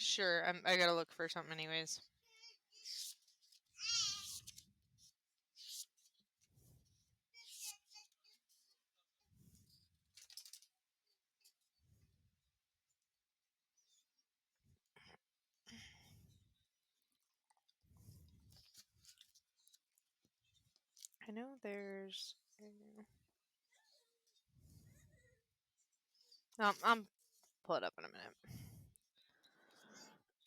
Sure, I gotta look for something anyways. know there's. I'm pull it up in a minute.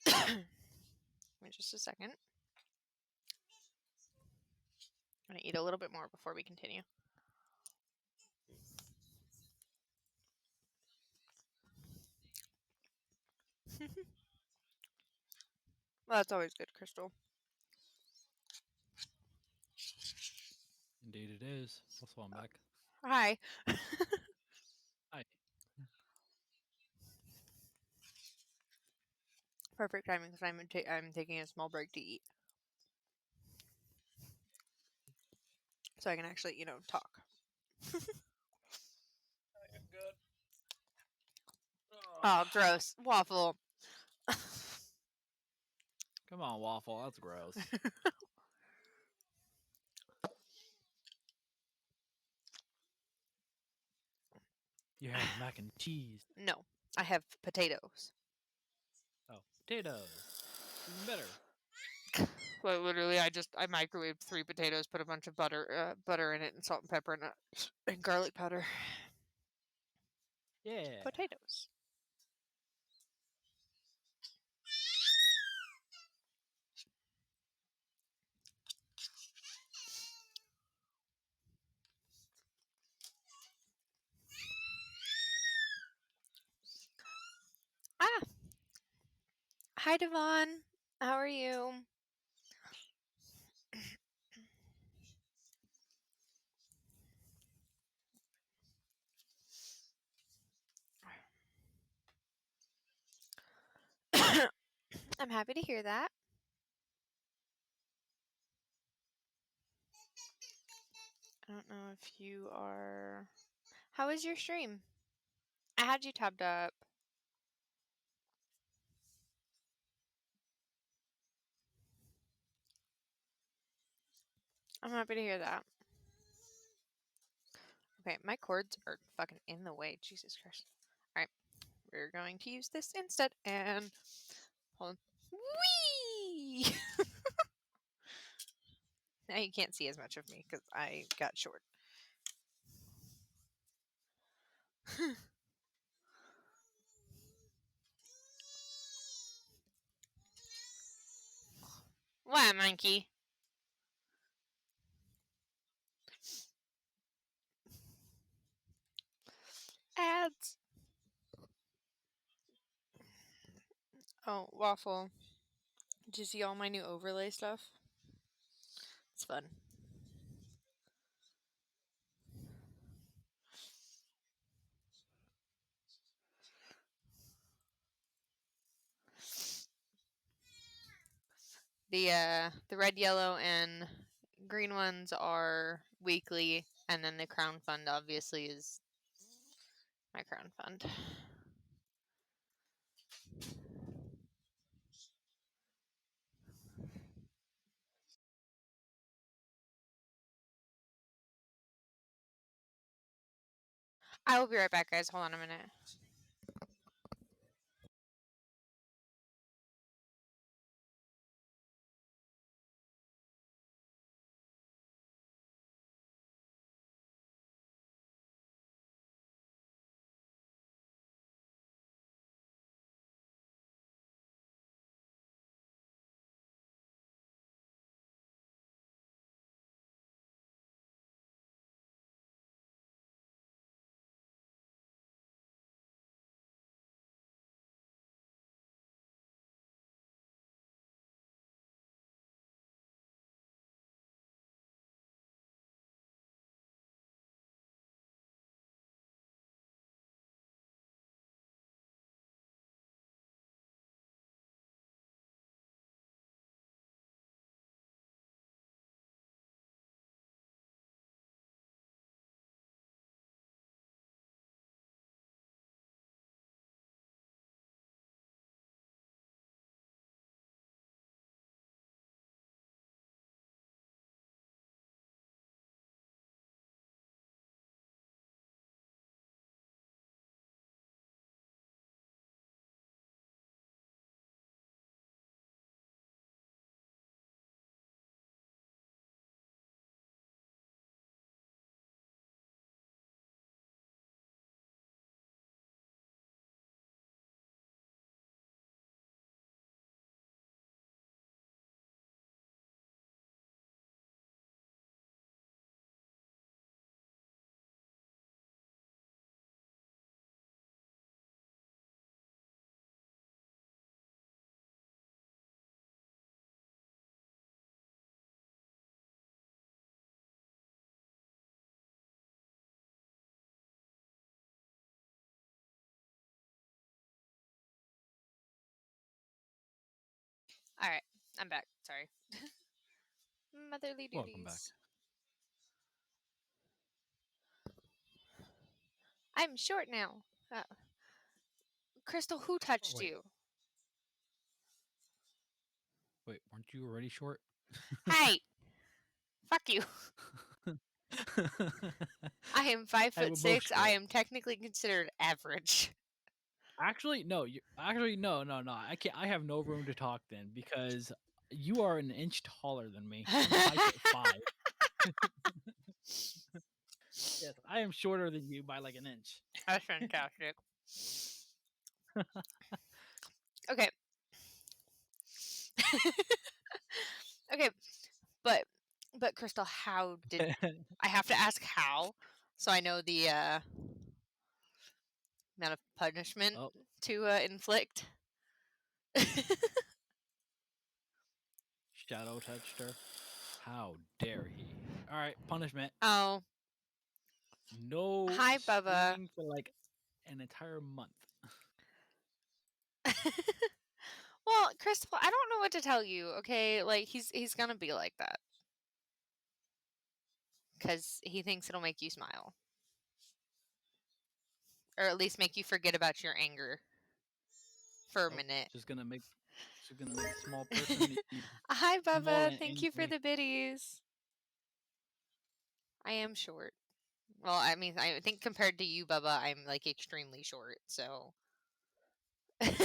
Give me just a second. I'm gonna eat a little bit more before we continue. Well, that's always good, Crystal. Indeed, it is. Also, I'm back. Hi. Hi. Perfect timing because I'm taking a small break to eat, so I can actually talk. Oh, gross waffle. Come on, waffle. That's gross. You have mac and cheese. No, I have potatoes. Oh, potatoes. Even better. Well, literally, I microwaved 3 potatoes, put a bunch of butter in it, and salt and pepper and garlic powder. Yeah. Potatoes. Ah, hi Devon. How are you? I'm happy to hear that. I don't know if you are. How was your stream? I had you tabbed up. I'm happy to hear that. Okay, my cords are fucking in the way. Jesus Christ. Alright, we're going to use this instead. And hold on. Whee! Now you can't see as much of me because I got short. What, monkey? Ads. Oh, waffle. Did you see all my new overlay stuff? It's fun. The red, yellow, and green ones are weekly, and then the crown fund obviously is my crown fund. I will be right back, guys. Hold on a minute. All right, I'm back. Sorry. Motherly duties. Welcome back. I'm short now. Crystal, who touched wait. you? Wait, weren't you already short? Hey! Fuck you. I am 5'6". I am technically considered average. Actually, no. No. I can't. I have no room to talk then because you are an inch taller than me. I'm 5'5". Yes, I am shorter than you by like an inch. That's fantastic. Okay. Okay, but Crystal, how did I have to ask how so I know the amount of punishment to inflict? Shadow touched her. How dare he? All right, punishment. Oh. No Hi, Bubba. streaming for like an entire month. Well, Crystal, I don't know what to tell you. Okay, like he's gonna be like that because he thinks it'll make you smile, or at least make you forget about your anger for a minute. Just gonna make a small person. Hi, small Bubba. and Thank you for angry. the biddies. I am short. Well, I mean, I think compared to you, Bubba, I'm like extremely short. So. Okay.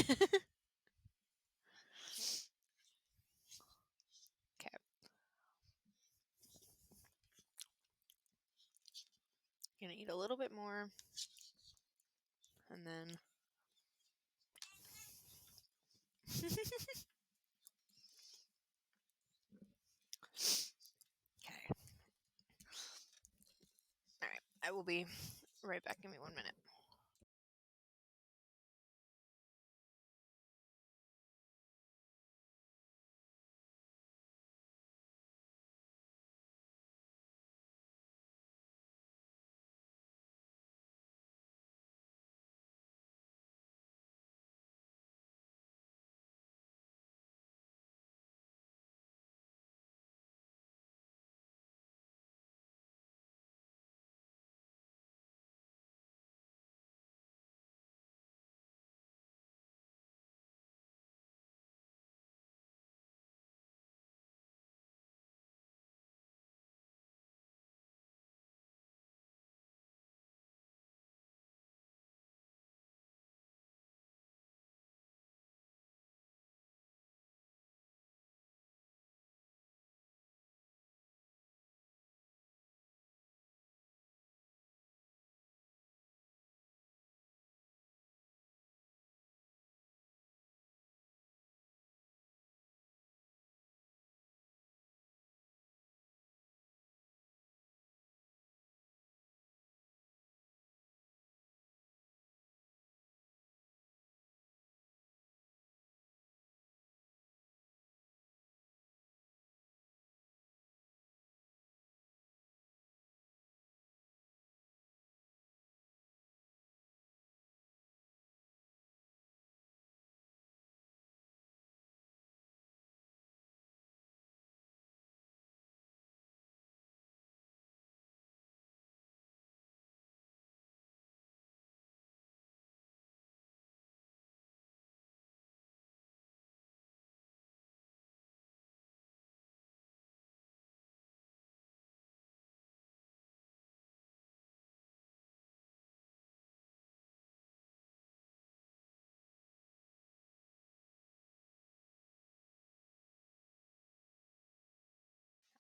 Gonna eat a little bit more, and then. Okay. All right. I will be right back. Give me 1 minute.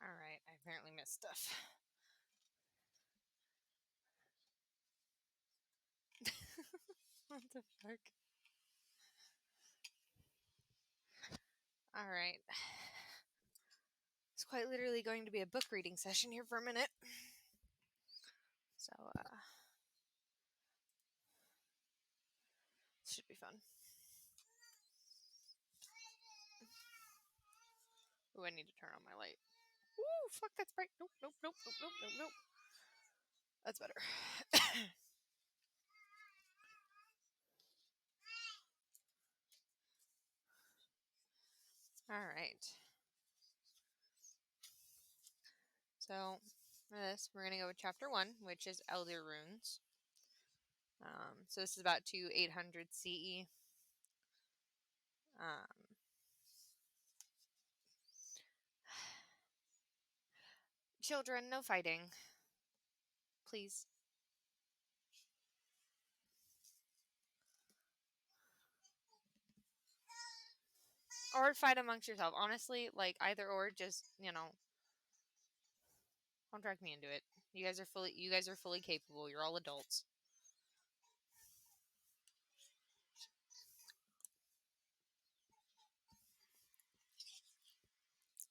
All right. I apparently missed stuff. What the fuck? All right. It's quite literally going to be a book reading session here for a minute. So, should be fun. Ooh, I need to turn on my light. Ooh, fuck, that's bright. Nope. That's better. All right. So, for this, we're going to go with chapter 1, which is Elder Runes. So, this is about to 800 CE. Children, no fighting. Please. Or fight amongst yourself. Honestly, like either or, just, don't drag me into it. You guys are fully capable. You're all adults.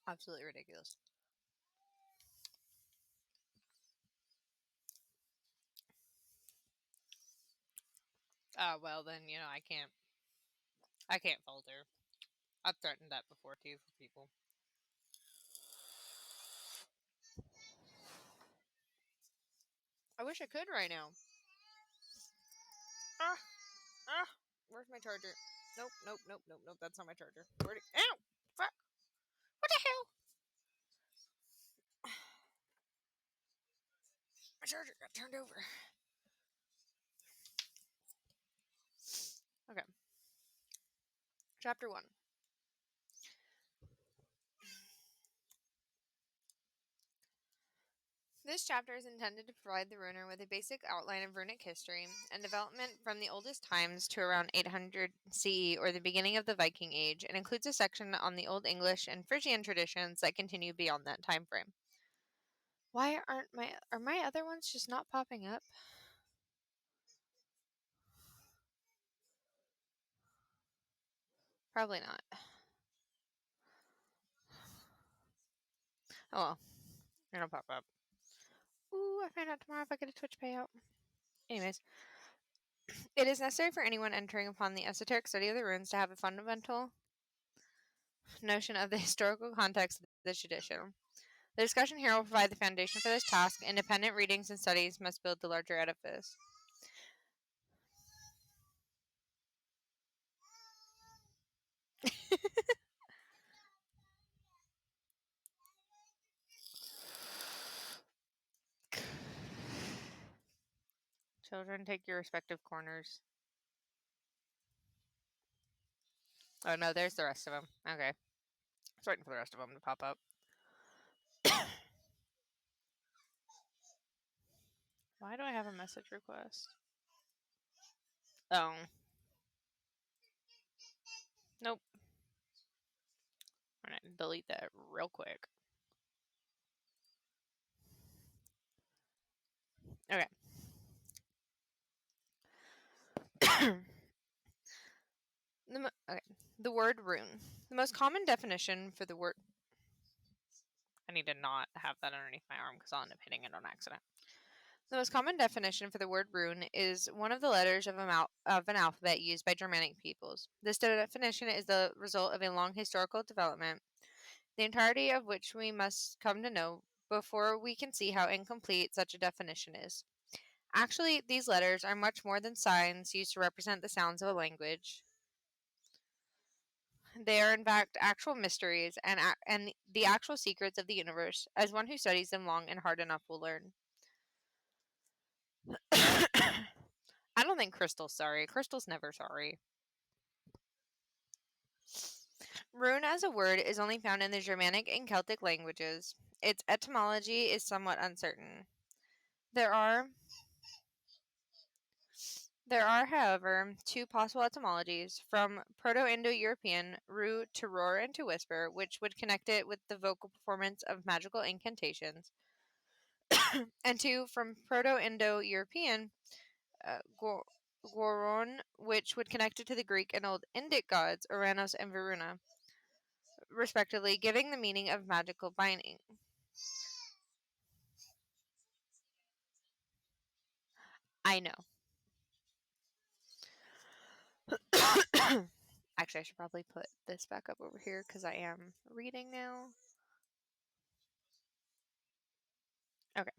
Absolutely ridiculous. Well then, I can't falter. I've threatened that before too for people. I wish I could right now. Ah, where's my charger? Nope, nope, nope, nope, nope. That's not my charger. Where'd it? Ow! Fuck! What the hell? My charger got turned over. Okay. Chapter 1. This chapter is intended to provide the runer with a basic outline of runic history and development from the oldest times to around 800 CE or the beginning of the Viking Age, and includes a section on the Old English and Frisian traditions that continue beyond that time frame. Why are my other ones just not popping up? Probably not. Oh well, it'll pop up. Ooh, I find out tomorrow if I get a Twitch payout. Anyways, it is necessary for anyone entering upon the esoteric study of the runes to have a fundamental notion of the historical context of this tradition. The discussion here will provide the foundation for this task. Independent readings and studies must build the larger edifice. Children, take your respective corners. Oh no, there's the rest of them. Okay. I was waiting for the rest of them to pop up. Why do I have a message request? Oh. Nope. I'm gonna delete that real quick. Okay. Okay. The word rune. The most common definition for the word. I need to not have that underneath my arm because I'll end up hitting it on accident. The most common definition for the word rune is one of the letters of an alphabet used by Germanic peoples. This definition is the result of a long historical development, the entirety of which we must come to know before we can see how incomplete such a definition is. Actually, these letters are much more than signs used to represent the sounds of a language. They are, in fact, actual mysteries and the actual secrets of the universe, as one who studies them long and hard enough will learn. I don't think Crystal's sorry. Crystal's never sorry. Rune as a word is only found in the Germanic and Celtic languages. Its etymology is somewhat uncertain. There are, however, two possible etymologies from Proto-Indo-European "ru" to roar and to whisper, which would connect it with the vocal performance of magical incantations, and two from Proto-Indo-European Goron, which would connect it to the Greek and Old Indic gods Oranos and Varuna, respectively, giving the meaning of magical binding. I know. Actually, I should probably put this back up over here because I am reading now. Okay.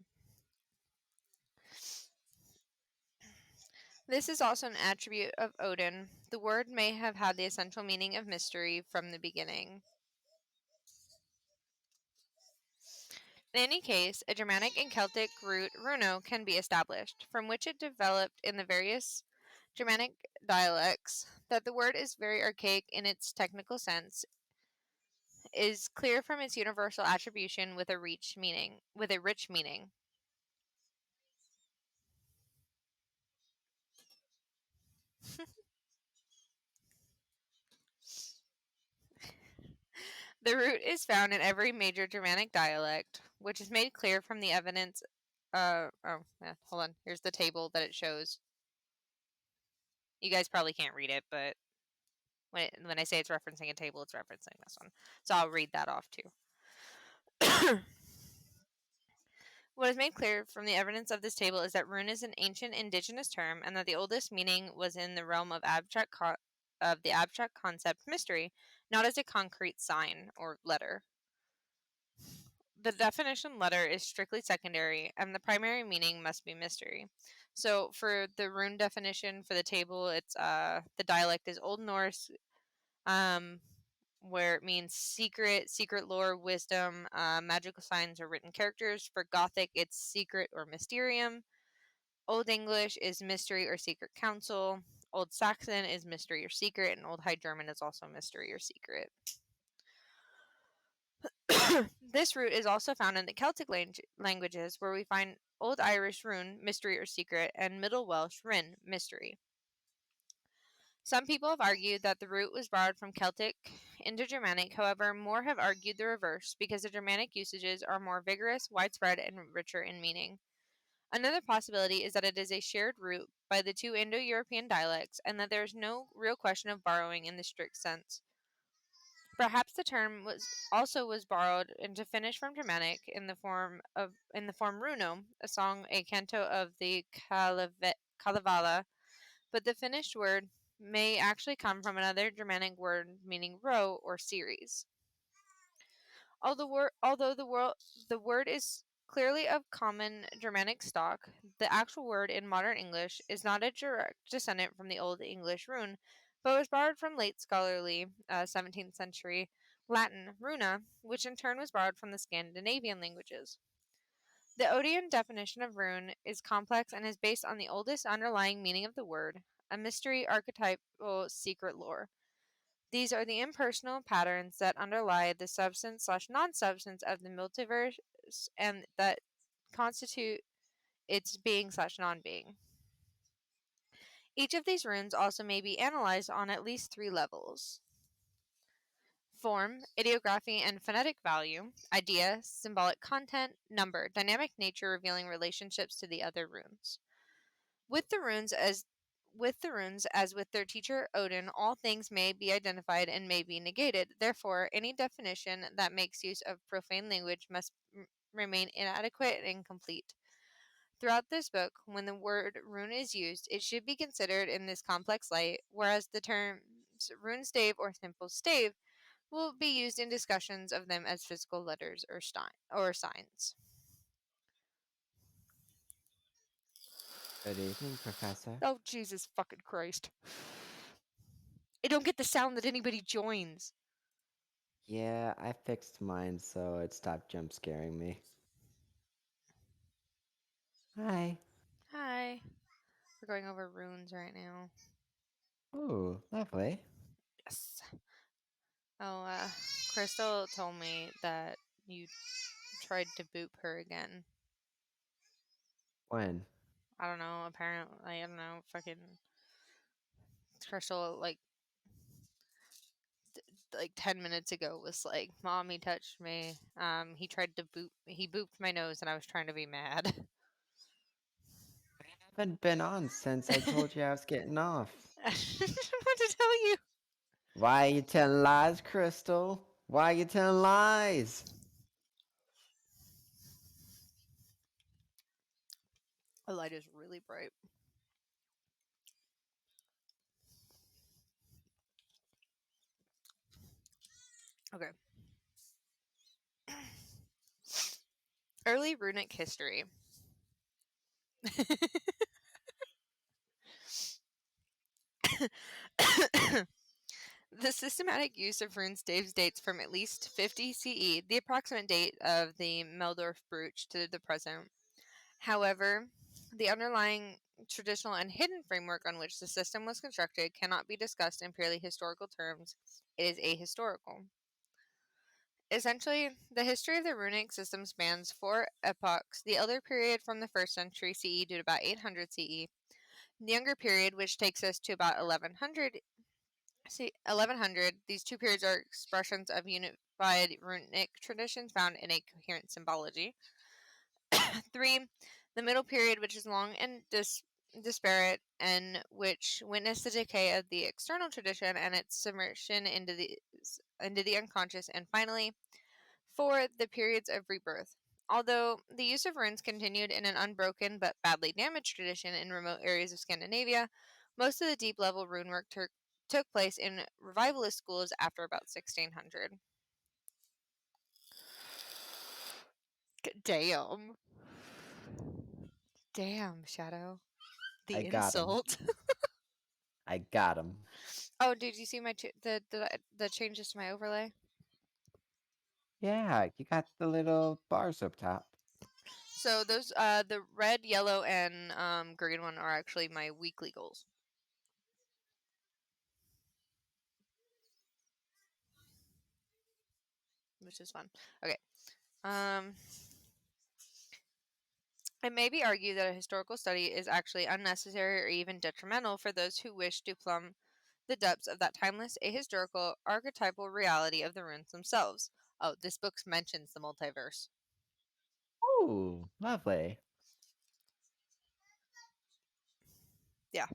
This is also an attribute of Odin. The word may have had the essential meaning of mystery from the beginning. In any case, a Germanic and Celtic root runo can be established, from which it developed in the various Germanic dialects. That the word is very archaic in its technical sense is clear from its universal attribution with a rich meaning. The root is found in every major Germanic dialect, which is made clear from the evidence. Hold on. Here's the table that it shows. You guys probably can't read it, but when I say it's referencing a table, it's referencing this one. So I'll read that off too. What is made clear from the evidence of this table is that rune is an ancient indigenous term, and that the oldest meaning was in the realm of the abstract concept mystery, not as a concrete sign or letter. The definition letter is strictly secondary, and the primary meaning must be mystery. So for the rune definition for the table, it's the dialect is Old Norse, where it means secret lore, wisdom, magical signs, or written characters. For Gothic, it's secret or mysterium. Old English is mystery or secret counsel. Old Saxon is mystery or secret, and Old High German is also mystery or secret. This root is also found in the Celtic languages, where we find Old Irish rune, mystery or secret, and Middle Welsh rin, mystery. Some people have argued that the root was borrowed from Celtic into Germanic. However, more have argued the reverse, because the Germanic usages are more vigorous, widespread, and richer in meaning. Another possibility is that it is a shared root by the two Indo-European dialects, and that there is no real question of borrowing in the strict sense. Perhaps the term was borrowed into Finnish from Germanic in the form runo, a canto of the Kalevala, but the Finnish word may actually come from another Germanic word meaning row or series. Although the word is clearly of common Germanic stock, the actual word in modern English is not a direct descendant from the Old English rune, but was borrowed from late scholarly 17th century Latin runa, which in turn was borrowed from the Scandinavian languages. The Odeon definition of rune is complex and is based on the oldest underlying meaning of the word, a mystery, archetypal, secret lore. These are the impersonal patterns that underlie the substance/non-substance of the multiverse and that constitute its being/non-being. Each of these runes also may be analyzed on at least 3 levels: form, ideography and phonetic value, idea, symbolic content, number, dynamic nature revealing relationships to the other runes. With the runes as with their teacher Odin, all things may be identified and may be negated. Therefore, any definition that makes use of profane language must remain inadequate and incomplete. Throughout this book, when the word rune is used, it should be considered in this complex light, whereas the terms rune stave or simple stave will be used in discussions of them as physical letters or signs. Good evening, Professor. Oh, Jesus fucking Christ. I don't get the sound that anybody joins. Yeah, I fixed mine so it stopped jump scaring me. Hi. Hi. We're going over runes right now. Ooh, lovely. Yes. Oh, Crystal told me that you tried to boop her again. When? I don't know, apparently, I don't know, fucking Crystal, like 10 minutes ago was like, Mommy touched me. He booped my nose and I was trying to be mad. I haven't been on since I told you I was getting off. I didn't want to tell you. Why are you telling lies, Crystal? Why are you telling lies? The light is really bright. Okay. Early runic history. The systematic use of rune staves dates from at least 50 CE, the approximate date of the Meldorf brooch, to the present. However, the underlying traditional and hidden framework on which the system was constructed cannot be discussed in purely historical terms. It is ahistorical. Essentially, the history of the runic system spans 4 epochs: the elder period from the 1st century CE to about 800 CE, the younger period, which takes us to about 1100. 1100. These two periods are expressions of unified runic traditions found in a coherent symbology. 3. The middle period, which is long and disparate, and which witnessed the decay of the external tradition and its submersion into the unconscious. And finally, 4. The periods of rebirth. Although the use of runes continued in an unbroken but badly damaged tradition in remote areas of Scandinavia, most of the deep level rune work took place in revivalist schools after about 1600. Damn. Damn, Shadow. The I got him. insult. I got him. Oh, did you see my the changes to my overlay? Yeah, you got the little bars up top. So those the red, yellow, and green one are actually my weekly goals. Which is fun. Okay. It may be argued that a historical study is actually unnecessary or even detrimental for those who wish to plumb the depths of that timeless, ahistorical, archetypal reality of the runes themselves. Oh, this book mentions the multiverse. Ooh, lovely. Yeah.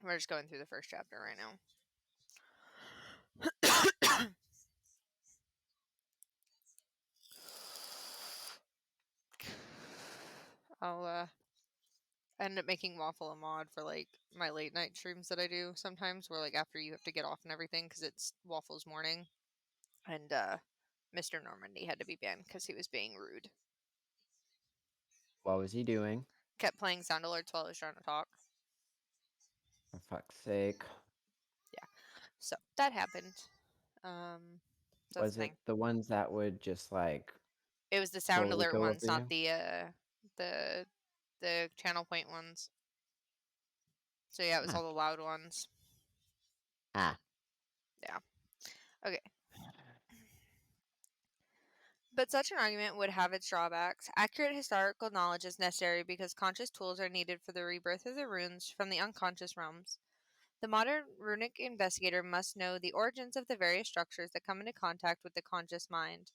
We're just going through the first chapter right now. I'll end up making Waffle a mod for like my late night streams that I do sometimes, where like after you have to get off and everything because it's Waffle's morning, and Mr. Normandy had to be banned because he was being rude. What was he doing? Kept playing sound alerts while I was trying to talk. For fuck's sake. Yeah, so that happened. That's Was the it thing. the ones that would just like It was the sound slowly alert go ones, over not you? the channel point ones. So yeah, it was Ah. all the loud ones. Ah. Yeah. Okay. But such an argument would have its drawbacks. Accurate historical knowledge is necessary because conscious tools are needed for the rebirth of the runes from the unconscious realms. The modern runic investigator must know the origins of the various structures that come into contact with the conscious mind.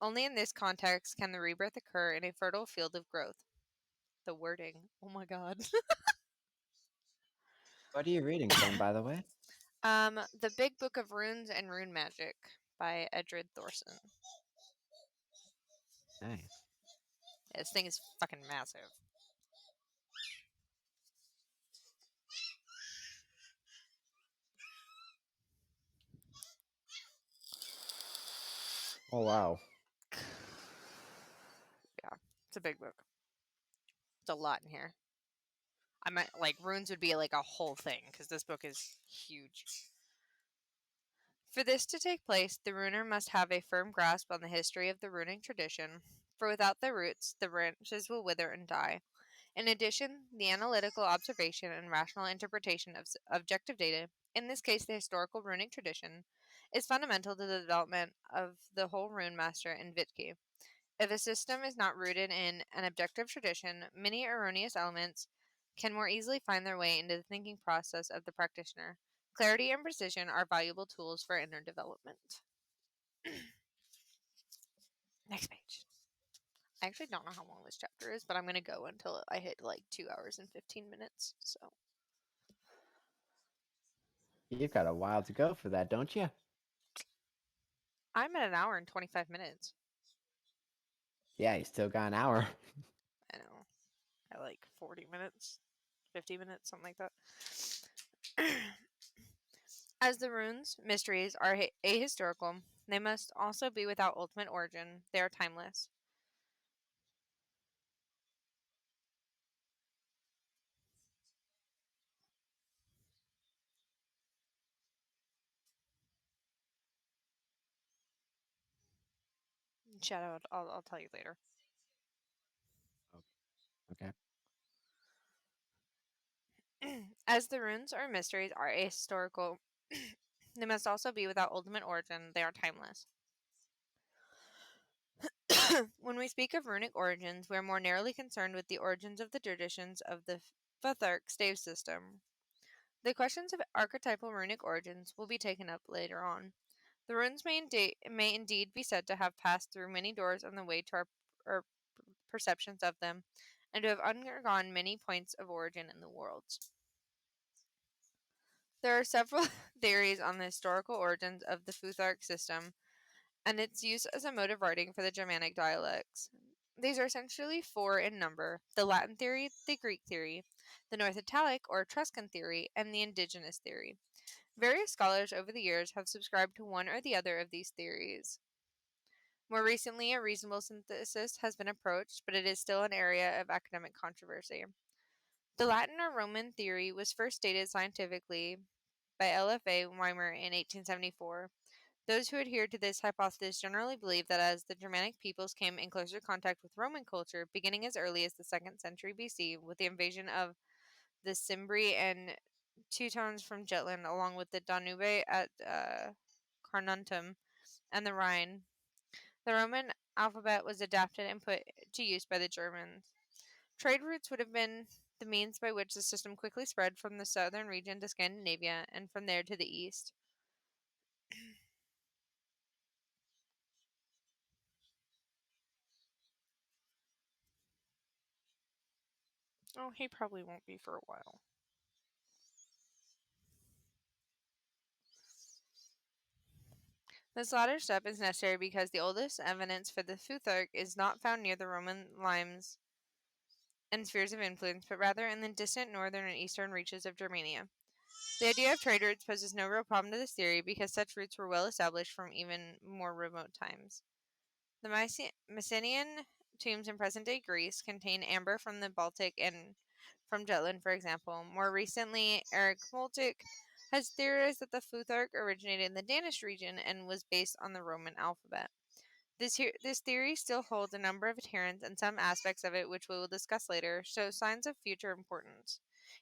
Only in this context can the rebirth occur in a fertile field of growth. The wording. Oh my god. What are you reading from, by the way? The Big Book of Runes and Rune Magic by Edred Thorson. Nice. This thing is fucking massive. Oh wow. Yeah, it's a big book. It's a lot in here. I might like runes would be like a whole thing because this book is huge. For this to take place, the runer must have a firm grasp on the history of the runing tradition, for without the roots, the branches will wither and die. In addition, the analytical observation and rational interpretation of objective data, in this case the historical runic tradition, is fundamental to the development of the whole rune master in Vitki. If a system is not rooted in an objective tradition, many erroneous elements can more easily find their way into the thinking process of the practitioner. Clarity and precision are valuable tools for inner development. Next page. I actually don't know how long this chapter is, but I'm going to go until I hit like 2 hours and 15 minutes. So You've got a while to go for that, don't you? I'm at an hour and 25 minutes. Yeah, you still got an hour. I know. At like 40 minutes, 50 minutes, something like that. As the runes, mysteries, are ahistorical, they must also be without ultimate origin. They are timeless. Shadow, I'll tell you later. Okay. As the runes or mysteries are ahistorical, they must also be without ultimate origin. They are timeless. When we speak of runic origins, we are more narrowly concerned with the origins of the traditions of the Futhark stave system. The questions of archetypal runic origins will be taken up later on. The runes may indeed be said to have passed through many doors on the way to our perceptions of them, and to have undergone many points of origin in the world. There are several theories on the historical origins of the Futhark system and its use as a mode of writing for the Germanic dialects. These are essentially four in number: the Latin theory, the Greek theory, the North Italic or Etruscan theory, and the indigenous theory. Various scholars over the years have subscribed to one or the other of these theories. More recently, a reasonable synthesis has been approached, but it is still an area of academic controversy. The Latin or Roman theory was first stated scientifically by L.F.A. Weimer in 1874. Those who adhere to this hypothesis generally believe that as the Germanic peoples came in closer contact with Roman culture, beginning as early as the 2nd century BC with the invasion of the Cimbri and Teutons from Jutland, along with the Danube at Carnuntum and the Rhine, the Roman alphabet was adapted and put to use by the Germans. Trade routes would have been the means by which the system quickly spread from the southern region to Scandinavia and from there to the east. Oh, he probably won't be for a while. This latter step is necessary because the oldest evidence for the Futhark is not found near the Roman limes and spheres of influence, but rather in the distant northern and eastern reaches of Germania. The idea of trade routes poses no real problem to this theory because such routes were well established from even more remote times. The Mycenaean tombs in present-day Greece contain amber from the Baltic and from Jutland, for example. More recently, Eric Moltke has theorized that the Futhark originated in the Danish region and was based on the Roman alphabet. This theory still holds a number of adherents, and some aspects of it, which we will discuss later, show signs of future importance.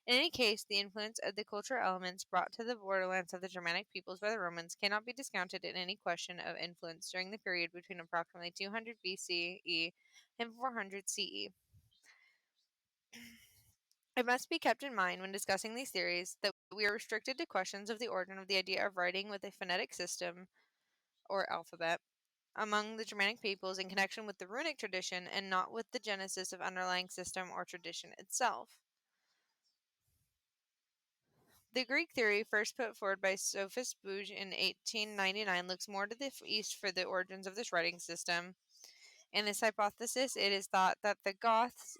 In any case, the influence of the cultural elements brought to the borderlands of the Germanic peoples by the Romans cannot be discounted in any question of influence during the period between approximately 200 BCE and 400 CE. It must be kept in mind when discussing these theories that we are restricted to questions of the origin of the idea of writing with a phonetic system or alphabet among the Germanic peoples in connection with the runic tradition and not with the genesis of underlying system or tradition itself. The Greek theory, first put forward by Sophus Bouge in 1899, looks more to the east for the origins of this writing system. In this hypothesis, it is thought that the Goths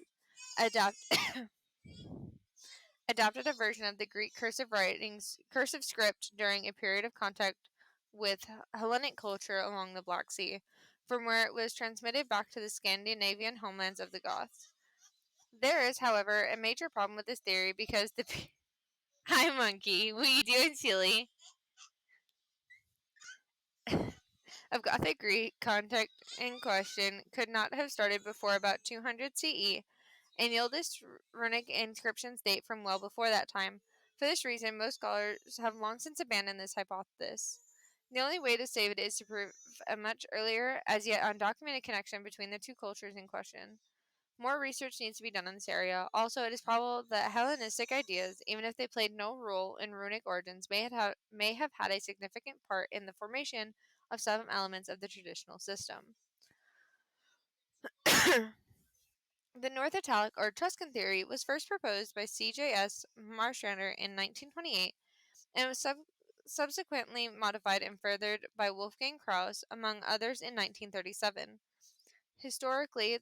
adapted a version of the Greek cursive script during a period of contact with Hellenic culture along the Black Sea, from where it was transmitted back to the Scandinavian homelands of the Goths. There is, however, a major problem with this theory because the Hi, monkey. What are you doing, silly? Of Gothic Greek contact in question could not have started before about 200 CE, and the oldest runic inscriptions date from well before that time. For this reason, most scholars have long since abandoned this hypothesis. The only way to save it is to prove a much earlier, as yet undocumented connection between the two cultures in question. More research needs to be done in this area. Also, it is probable that Hellenistic ideas, even if they played no role in runic origins, may have had a significant part in the formation of some elements of the traditional system. The North Italic or Etruscan theory was first proposed by C.J.S. Marstrander in 1928 and was subsequently modified and furthered by Wolfgang Krauss, among others, in 1937. Historically,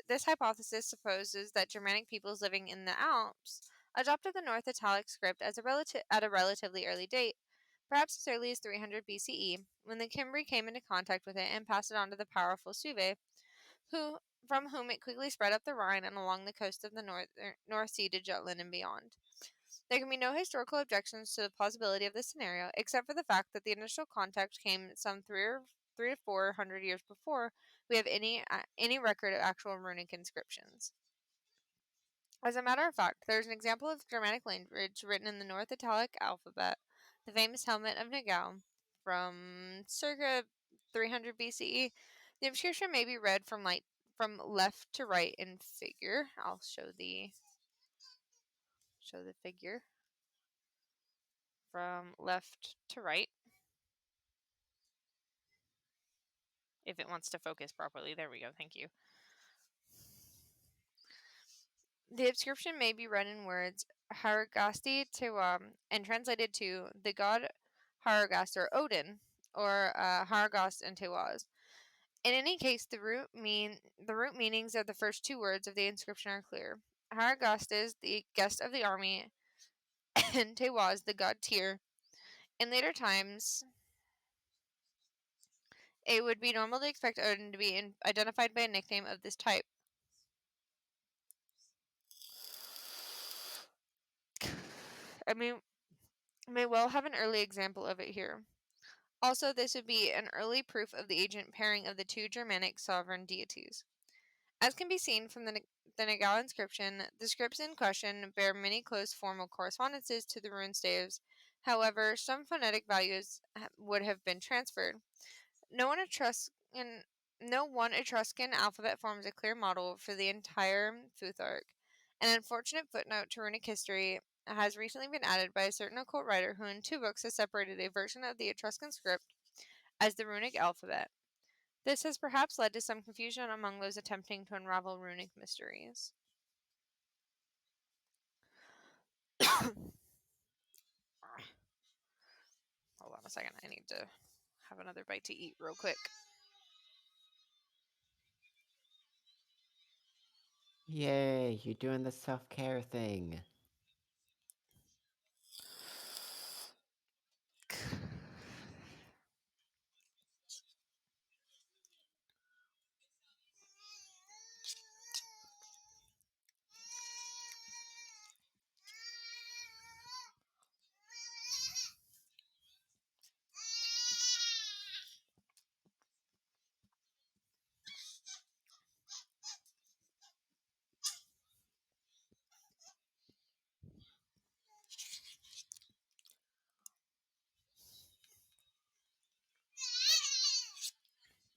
this hypothesis supposes that Germanic peoples living in the Alps adopted the North Italic script at a relatively early date, perhaps as early as 300 BCE, when the Cimbri came into contact with it and passed it on to the powerful Suevi, from whom it quickly spread up the Rhine and along the coast of the North Sea to Jutland and beyond. There can be no historical objections to the plausibility of this scenario, except for the fact that the initial contact came some 3 3 to 400 years before we have any record of actual runic inscriptions. As a matter of fact, there is an example of Germanic language written in the North Italic alphabet, the famous helmet of Nagao, from circa 300 BCE. The inscription may be read from left to right in figure. I'll show the figure from left to right. If it wants to focus properly. There we go. Thank you. The inscription may be read in words Haragasti Tewa and translated to the god Haragast or Odin, or Haragast and Tewas. In any case, the root meanings of the first two words of the inscription are clear. Haragast is the guest of the army, and Tewas the god Tyr. In later times, it would be normal to expect Odin to be identified by a nickname of this type. I may well have an early example of it here. Also, this would be an early proof of the ancient pairing of the two Germanic sovereign deities. As can be seen from the Nagao inscription, the scripts in question bear many close formal correspondences to the rune staves. However, some phonetic values would have been transferred. No one Etruscan alphabet forms a clear model for the entire Futhark. An unfortunate footnote to runic history has recently been added by a certain occult writer who in 2 books has separated a version of the Etruscan script as the runic alphabet. This has perhaps led to some confusion among those attempting to unravel runic mysteries. Hold on a second, I need to have another bite to eat real quick. Yay, you're doing the self-care thing.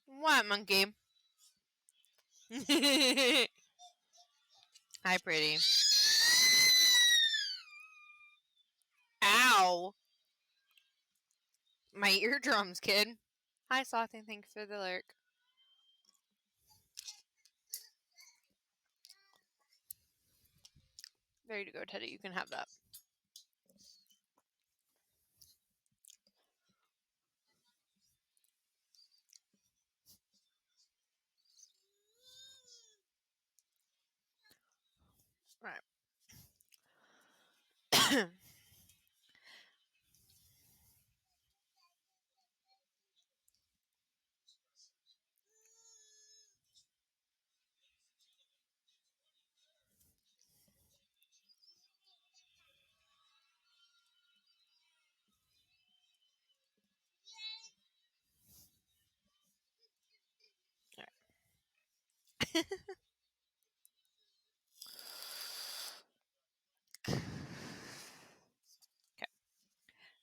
What, monkey? Hi, pretty. Ow! My eardrums, kid. Hi, Slothy. Thanks for the lurk. There you go, Teddy. You can have that. Right.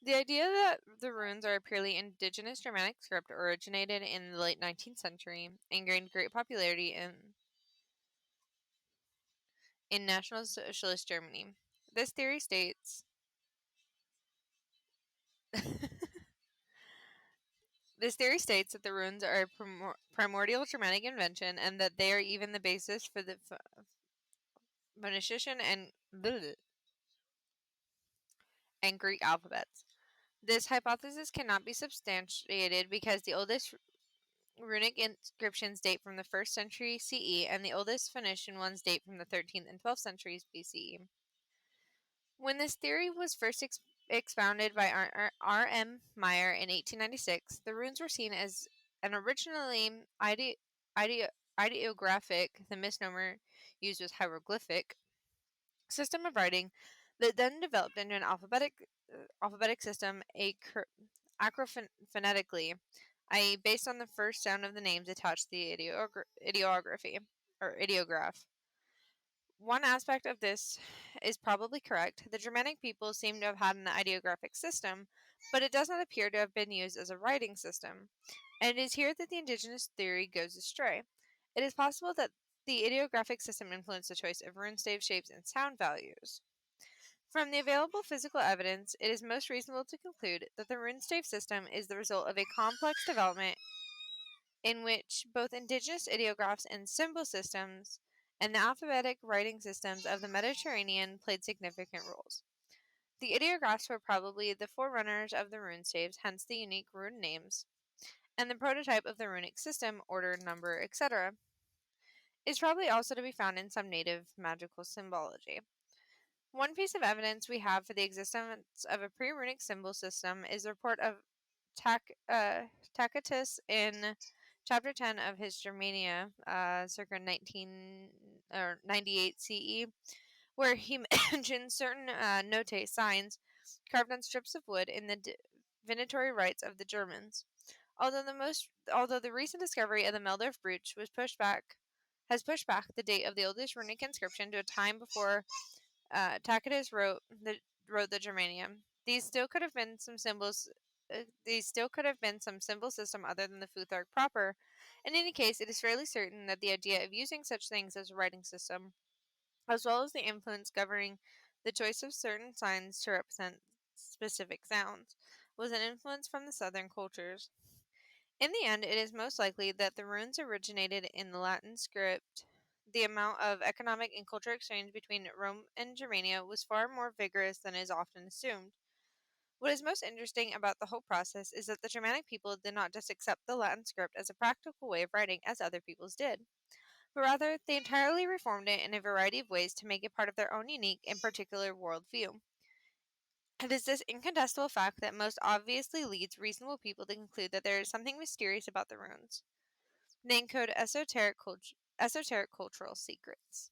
The idea that the runes are a purely indigenous Germanic script originated in the late 19th century and gained great popularity in National Socialist Germany. This theory states that the runes are a primordial Germanic invention and that they are even the basis for the Phoenician and Greek alphabets. This hypothesis cannot be substantiated because the oldest runic inscriptions date from the 1st century CE and the oldest Phoenician ones date from the 13th and 12th centuries BCE. When this theory was first expounded by R.M. Meyer in 1896, the runes were seen as an originally ideographic, the misnomer used was hieroglyphic, system of writing that then developed into an alphabetic system acrophonetically i.e., based on the first sound of the names attached to the ideography or ideograph. One aspect of this is probably correct. The Germanic people seem to have had an ideographic system, but it does not appear to have been used as a writing system. And it is here that the indigenous theory goes astray. It is possible that the ideographic system influenced the choice of runestave shapes and sound values. From the available physical evidence, it is most reasonable to conclude that the runestave system is the result of a complex development in which both indigenous ideographs and symbol systems and the alphabetic writing systems of the Mediterranean played significant roles. The ideographs were probably the forerunners of the runestaves, hence the unique rune names, and the prototype of the runic system, order, number, etc., is probably also to be found in some native magical symbology. One piece of evidence we have for the existence of a pre-runic symbol system is the report of Tacitus in chapter 10 of his Germania, circa 98 CE, where he mentions certain notae signs carved on strips of wood in the divinatory rites of the Germans. Although the recent discovery of the Meldorf brooch has pushed back the date of the oldest runic inscription to a time before Tacitus wrote the Germania. These still could have been some symbols. These still could have been some symbol system other than the Futhark proper. In any case, it is fairly certain that the idea of using such things as a writing system, as well as the influence governing the choice of certain signs to represent specific sounds, was an influence from the southern cultures. In the end, it is most likely that the runes originated in the Latin script. The amount of economic and cultural exchange between Rome and Germania was far more vigorous than is often assumed. What is most interesting about the whole process is that the Germanic people did not just accept the Latin script as a practical way of writing as other peoples did, but rather they entirely reformed it in a variety of ways to make it part of their own unique and particular worldview. It is this incontestable fact that most obviously leads reasonable people to conclude that there is something mysterious about the runes. They encode esoteric cultural secrets.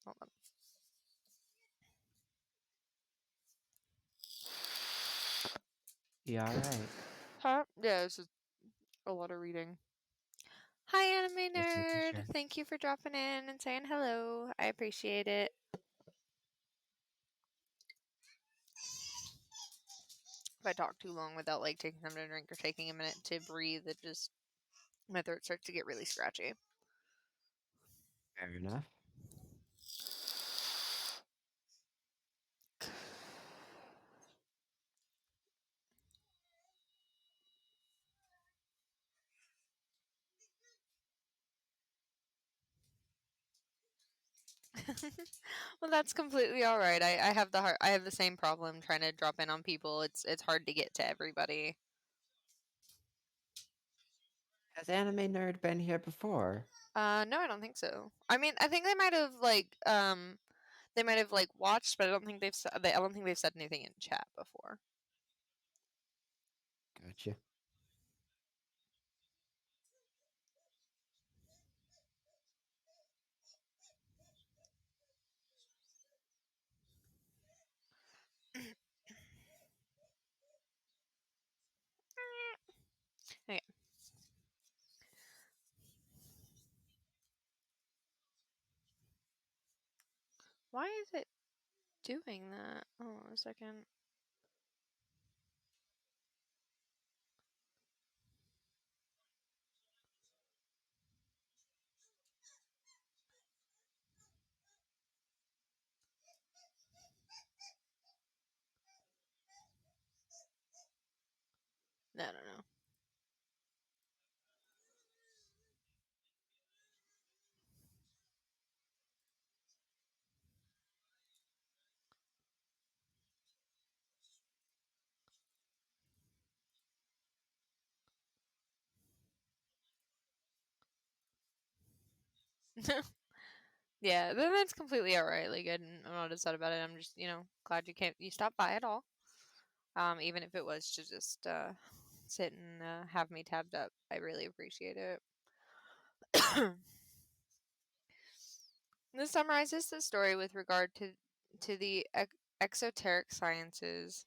Hold on. You all right? Huh? Yeah, this is a lot of reading. Hi, Anime Just making Nerd. sure. Thank you for dropping in and saying hello. I appreciate it. If I talk too long without like taking something to drink or taking a minute to breathe, it just my throat starts to get really scratchy. Fair enough. Well, that's completely all right. I have I have the same problem trying to drop in on people. It's hard to get to everybody. Has Anime Nerd been here before? No, I don't think so. I mean, I think they might have like watched, but I don't think I don't think they've said anything in chat before. Gotcha. Okay. Why is it doing that? Hold on a second. I don't know. Yeah, then that's completely alright. Like, I'm not upset about it. I'm just, glad you stopped by at all. Even if it was to just sit and have me tabbed up, I really appreciate it. This summarizes the story with regard to the exoteric sciences.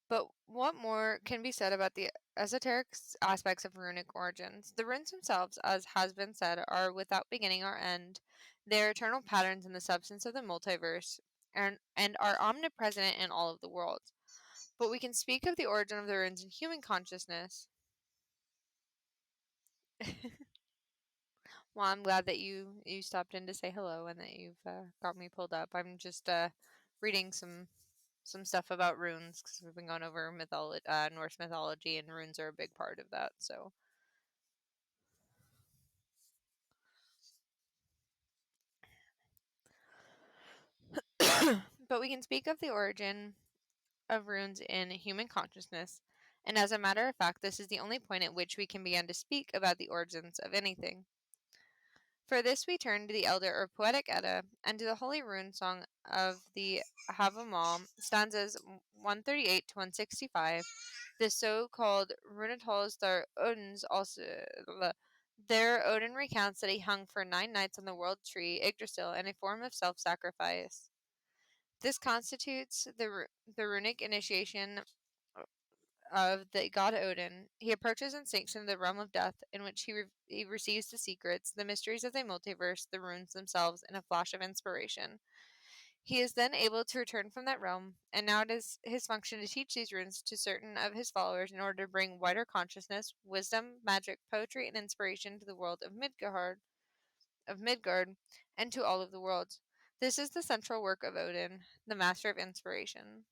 But what more can be said about the esoteric aspects of runic origins? The runes themselves, as has been said, are without beginning or end. They are eternal patterns in the substance of the multiverse and are omnipresent in all of the worlds. But we can speak of the origin of the runes in human consciousness. Well, I'm glad that you stopped in to say hello and that you've got me pulled up. I'm just reading some stuff about runes because we've been going over Norse mythology, and runes are a big part of that. So, but we can speak of the origin of runes in human consciousness, and as a matter of fact, this is the only point at which we can begin to speak about the origins of anything. For this we turn to the Elder or Poetic Edda and to the holy rune song of the Havamal, stanzas 138 to 165. The so-called Runetals der Odins also. There Odin recounts that he hung for 9 nights on the world tree Yggdrasil in a form of self-sacrifice. This constitutes the runic initiation of the god Odin. He approaches and sinks into the realm of death, in which he receives the secrets, the mysteries of the multiverse, the runes themselves, in a flash of inspiration. He is then able to return from that realm, and now it is his function to teach these runes to certain of his followers in order to bring wider consciousness, wisdom, magic, poetry, and inspiration to the world of Midgard, and to all of the worlds. This is the central work of Odin, the master of inspiration.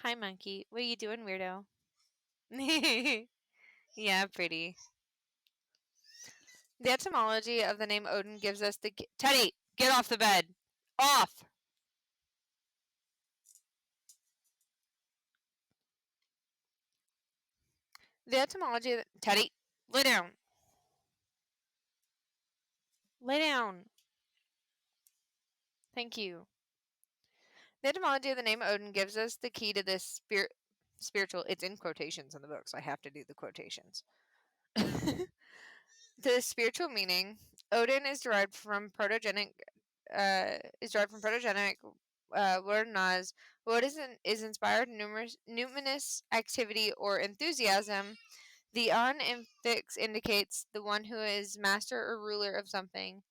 Hi, monkey. What are you doing, weirdo? Yeah, pretty. The etymology of the name Odin gives us the. Teddy, get off the bed! Off! The etymology of. Teddy, lay down! Lay down! Thank you. The etymology of the name Odin gives us the key to this spiritual. It's in quotations in the book, so I have to do the quotations. The spiritual meaning. Odin is derived from protogenic word naz. What is inspired numinous activity or enthusiasm. The on infix indicates the one who is master or ruler of something.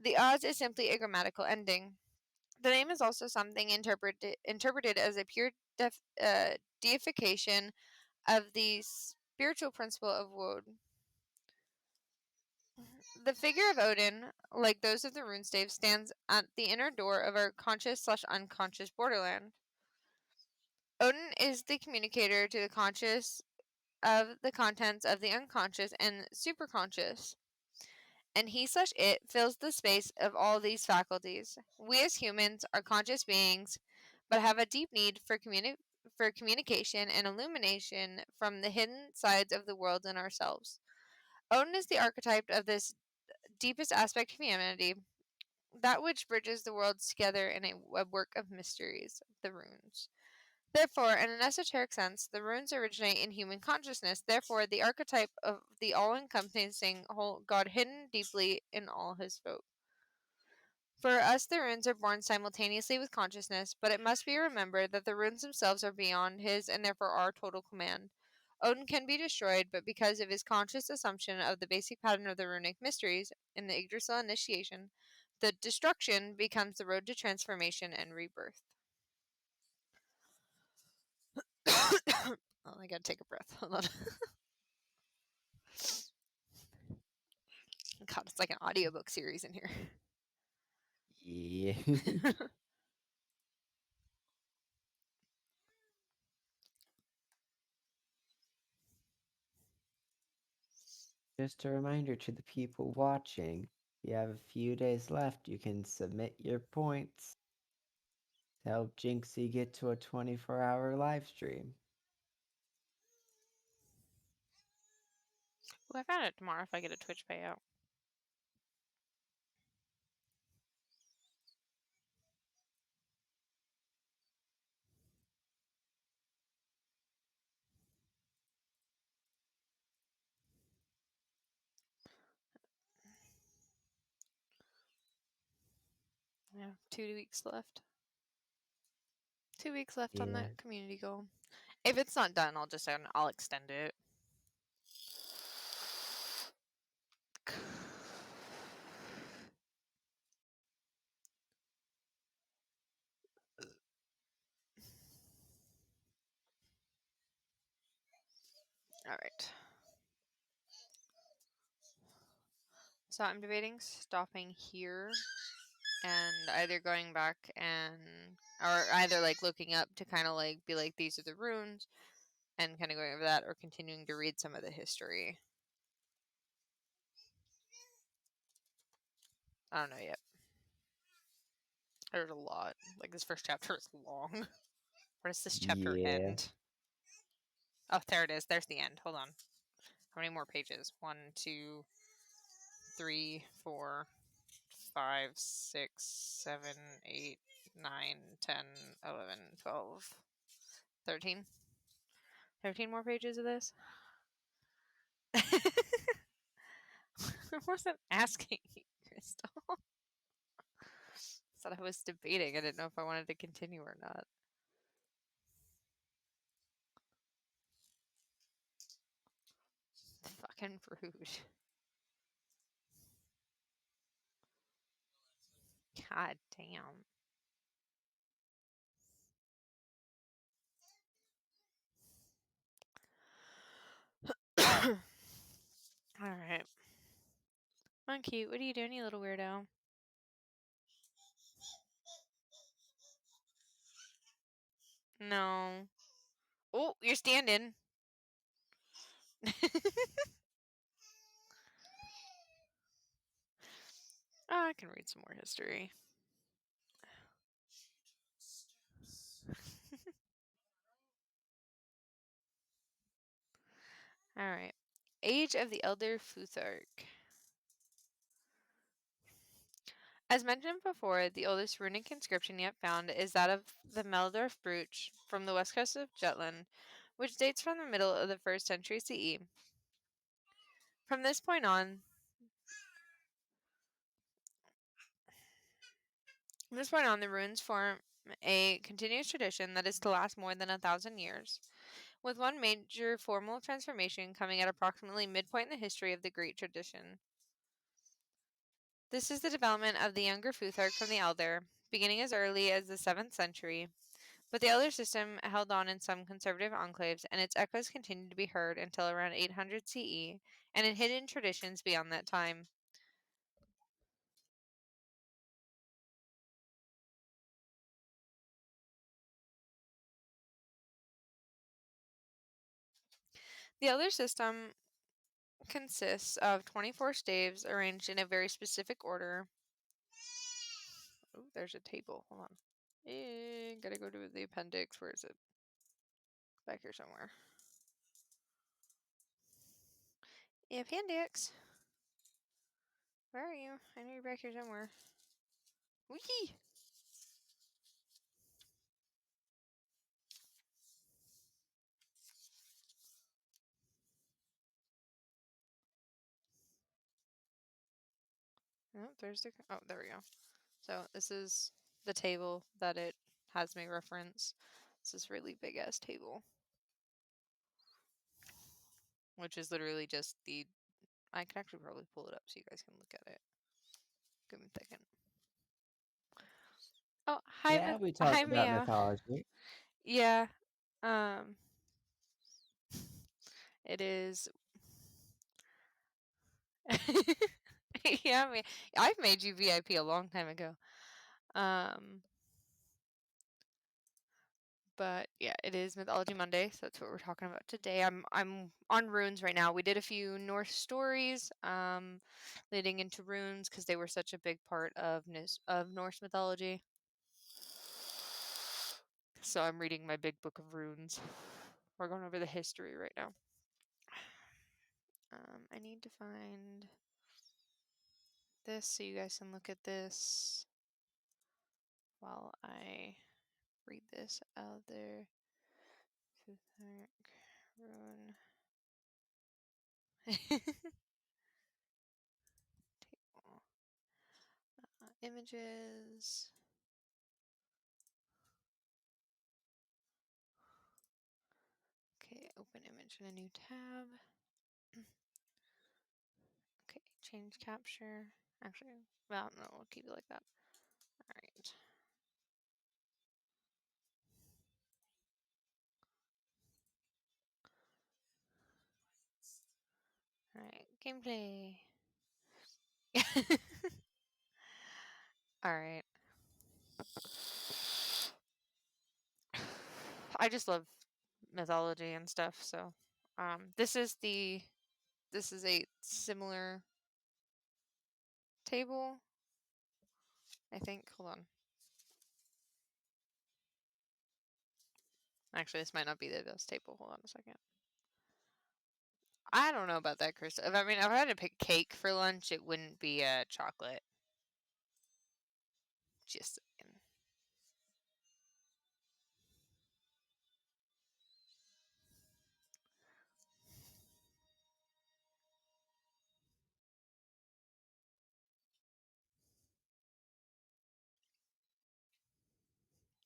The oz is simply a grammatical ending. The name is also something interpreted as a pure deification of the spiritual principle of Woad. The figure of Odin, like those of the runestave, stands at the inner door of our conscious/unconscious borderland. Odin is the communicator to the conscious of the contents of the unconscious and superconscious, and he/it fills the space of all these faculties. We as humans are conscious beings, but have a deep need for communication and illumination from the hidden sides of the world and ourselves. Odin is the archetype of this deepest aspect of humanity, that which bridges the worlds together in a webwork of mysteries, the runes. Therefore, in an esoteric sense, the runes originate in human consciousness, therefore the archetype of the all-encompassing whole God hidden deeply in all his folk. For us, the runes are born simultaneously with consciousness, but it must be remembered that the runes themselves are beyond his and therefore our total command. Odin can be destroyed, but because of his conscious assumption of the basic pattern of the runic mysteries in the Yggdrasil initiation, the destruction becomes the road to transformation and rebirth. Oh, I gotta take a breath. Hold on. God, it's like an audiobook series in here. Yeah. Just a reminder to the people watching, you have a few days left. You can submit your points to help Jinxie get to a 24-hour live stream. Well, I found it tomorrow if I get a Twitch payout. Yeah, 2 weeks left. 2 weeks left on Yeah. that community goal. If it's not done, I'll extend it. All right. So I'm debating stopping here and either going back or either like looking up to kind of like be like, these are the runes, and kind of going over that, or continuing to read some of the history. I don't know yet. There's a lot. Like, this first chapter is long. Where does this chapter end? Oh, there it is. There's the end. Hold on. How many more pages? 1, 2, 3, 4, 5, 6, 7, 8, 9, 10, 11, 12, 13. 13 more pages of this? I wasn't asking you, Crystal. Said I was debating. I didn't know if I wanted to continue or not. Fucking rude. God damn. Alright. Monkey, what are you doing, you little weirdo? No. Oh, you're standing. Oh, I can read some more history. Alright. Age of the Elder Futhark. As mentioned before, the oldest runic inscription yet found is that of the Meldorf brooch from the west coast of Jutland, which dates from the middle of the 1st century CE. From this point on, the runes form a continuous tradition that is to last more than 1,000 years, with one major formal transformation coming at approximately midpoint in the history of the Greek tradition. This is the development of the younger Futhark from the Elder, beginning as early as the 7th century, but the Elder system held on in some conservative enclaves, and its echoes continued to be heard until around 800 CE, and in hidden traditions beyond that time. The Elder system consists of 24 staves arranged in a very specific order. Oh, there's a table. Hold on. Gotta go to the appendix. Where is it? Back here somewhere. Appendix. Where are you? I know you're back here somewhere. Wee! Oh, there's the. Oh, there we go. So this is the table that it has me reference. It's this really big ass table, which is literally just the. I can actually probably pull it up so you guys can look at it. Give me a second. Oh, hi, Yeah, we hi, talked about Mia. mythology. Yeah, it is. Yeah, I've made you VIP a long time ago. But yeah, it is Mythology Monday, so that's what we're talking about today. I'm on runes right now. We did a few Norse stories, leading into runes because they were such a big part of Norse mythology. So I'm reading my big book of runes. We're going over the history right now. I need to find this so you guys can look at this while I read this other rune. images. Okay, open image in a new tab. Okay, change capture. Actually, well, no, we'll keep it like that. All right. All right, gameplay. All right. I just love mythology and stuff, so this is a similar table, I think. Hold on. Actually, this might not be the best table. Hold on a second. I don't know about that, Chris. I mean, if I had to pick cake for lunch, it wouldn't be chocolate. Just saying.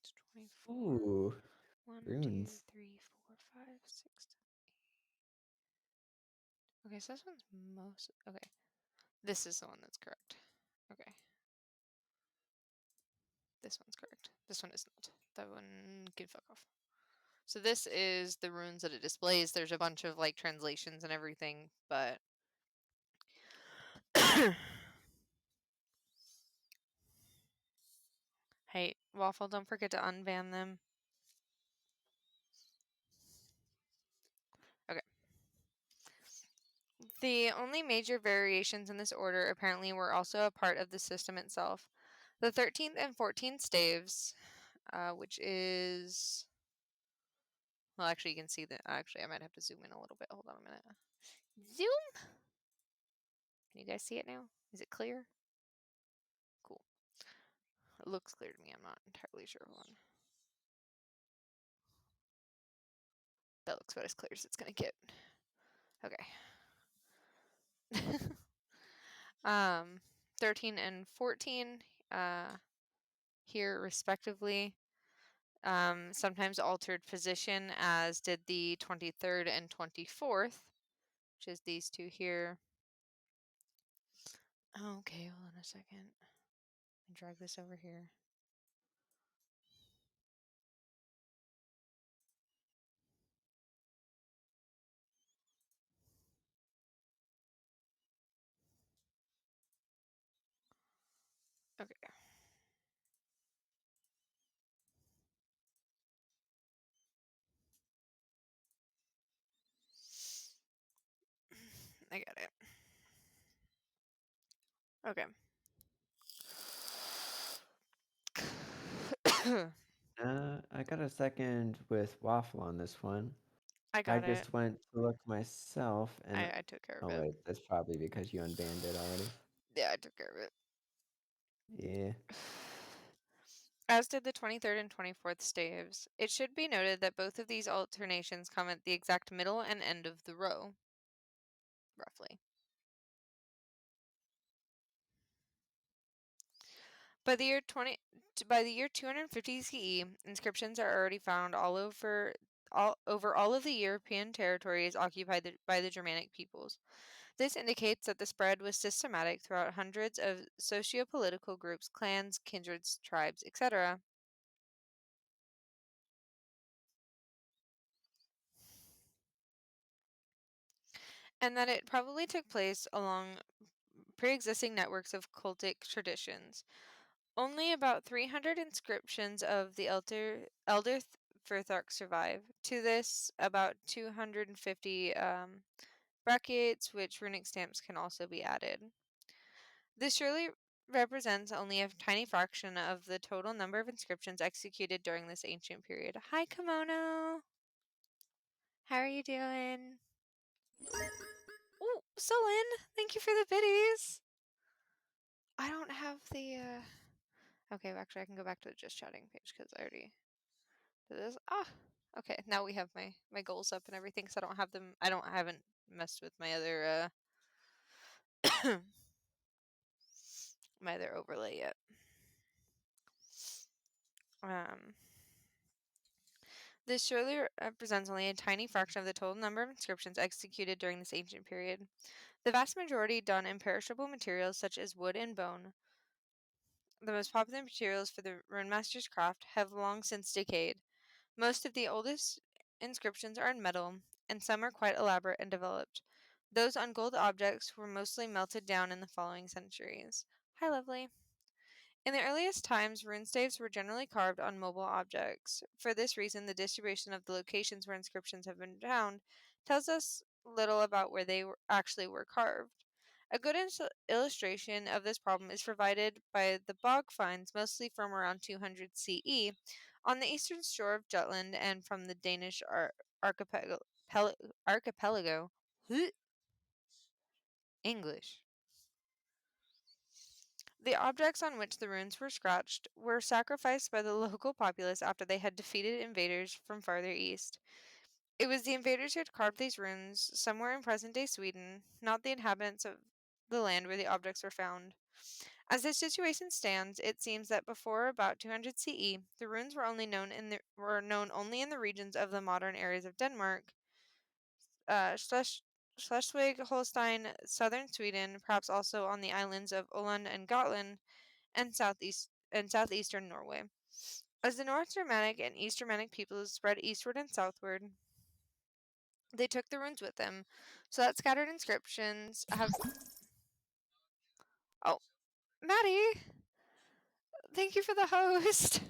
It's 24. Ooh, 1, 2, runes. 3, 4, 5, 6, 7, 8. Okay, so this one's most. Okay. This is the one that's correct. Okay. This one's correct. This one is not. That one can fuck off. So this is the runes that it displays. There's a bunch of like translations and everything, but hey, Waffle, don't forget to unban them. Okay. The only major variations in this order apparently were also a part of the system itself. The 13th and 14th staves, which is. Well, actually, you can see that. Actually, I might have to zoom in a little bit. Hold on a minute. Zoom! Can you guys see it now? Is it clear? Cool. It looks clear to me. I'm not entirely sure. Hold on. That looks about as clear as it's going to get. Okay. 13 and 14 here respectively. Sometimes altered position, as did the 23rd and 24th, which is these two here. Okay, hold on a second. Drag this over here. Okay. I got it. Okay. I got a second with Waffle on this one. I I got it. just went to look myself, and I took care of oh it. wait, that's probably because you unbanned it already. Yeah, I took care of it. Yeah. As did the 23rd and 24th staves. It should be noted that both of these alternations come at the exact middle and end of the row, roughly. By the year 250 CE, inscriptions are already found over all of the European territories occupied by the Germanic peoples. This indicates that the spread was systematic throughout hundreds of socio-political groups, clans, kindreds, tribes, etc. And that it probably took place along pre-existing networks of cultic traditions. Only about 300 inscriptions of the Elder Firthark survive. To this, about 250 brackets, which runic stamps can also be added. This surely represents only a tiny fraction of the total number of inscriptions executed during this ancient period. Hi, Kimono! How are you doing? Ooh, Sullen! Thank you for the biddies! I don't have the, Okay, actually, I can go back to the just chatting page because I already did this. Okay. Now we have my goals up and everything because I don't have them. I haven't messed with my other my other overlay yet. This surely represents only a tiny fraction of the total number of inscriptions executed during this ancient period. The vast majority done in perishable materials such as wood and bone, the most popular materials for the runemaster's craft, have long since decayed. Most of the oldest inscriptions are in metal, and some are quite elaborate and developed. Those on gold objects were mostly melted down in the following centuries. Hi, lovely. In the earliest times, rune staves were generally carved on mobile objects. For this reason, the distribution of the locations where inscriptions have been found tells us little about where they actually were carved. A good illustration of this problem is provided by the bog finds, mostly from around 200 CE, on the eastern shore of Jutland and from the Danish archipelago. English. The objects on which the runes were scratched were sacrificed by the local populace after they had defeated invaders from farther east. It was the invaders who had carved these runes somewhere in present-day Sweden, not the inhabitants of the land where the objects were found. As this situation stands, it seems that before about 200 CE, the runes were known only in the regions of the modern areas of Denmark, Schleswig-Holstein, southern Sweden, perhaps also on the islands of Åland and Gotland, and southeastern Norway. As the North Germanic and East Germanic peoples spread eastward and southward, they took the runes with them, so that scattered inscriptions have. Oh, Maddie, thank you for the host.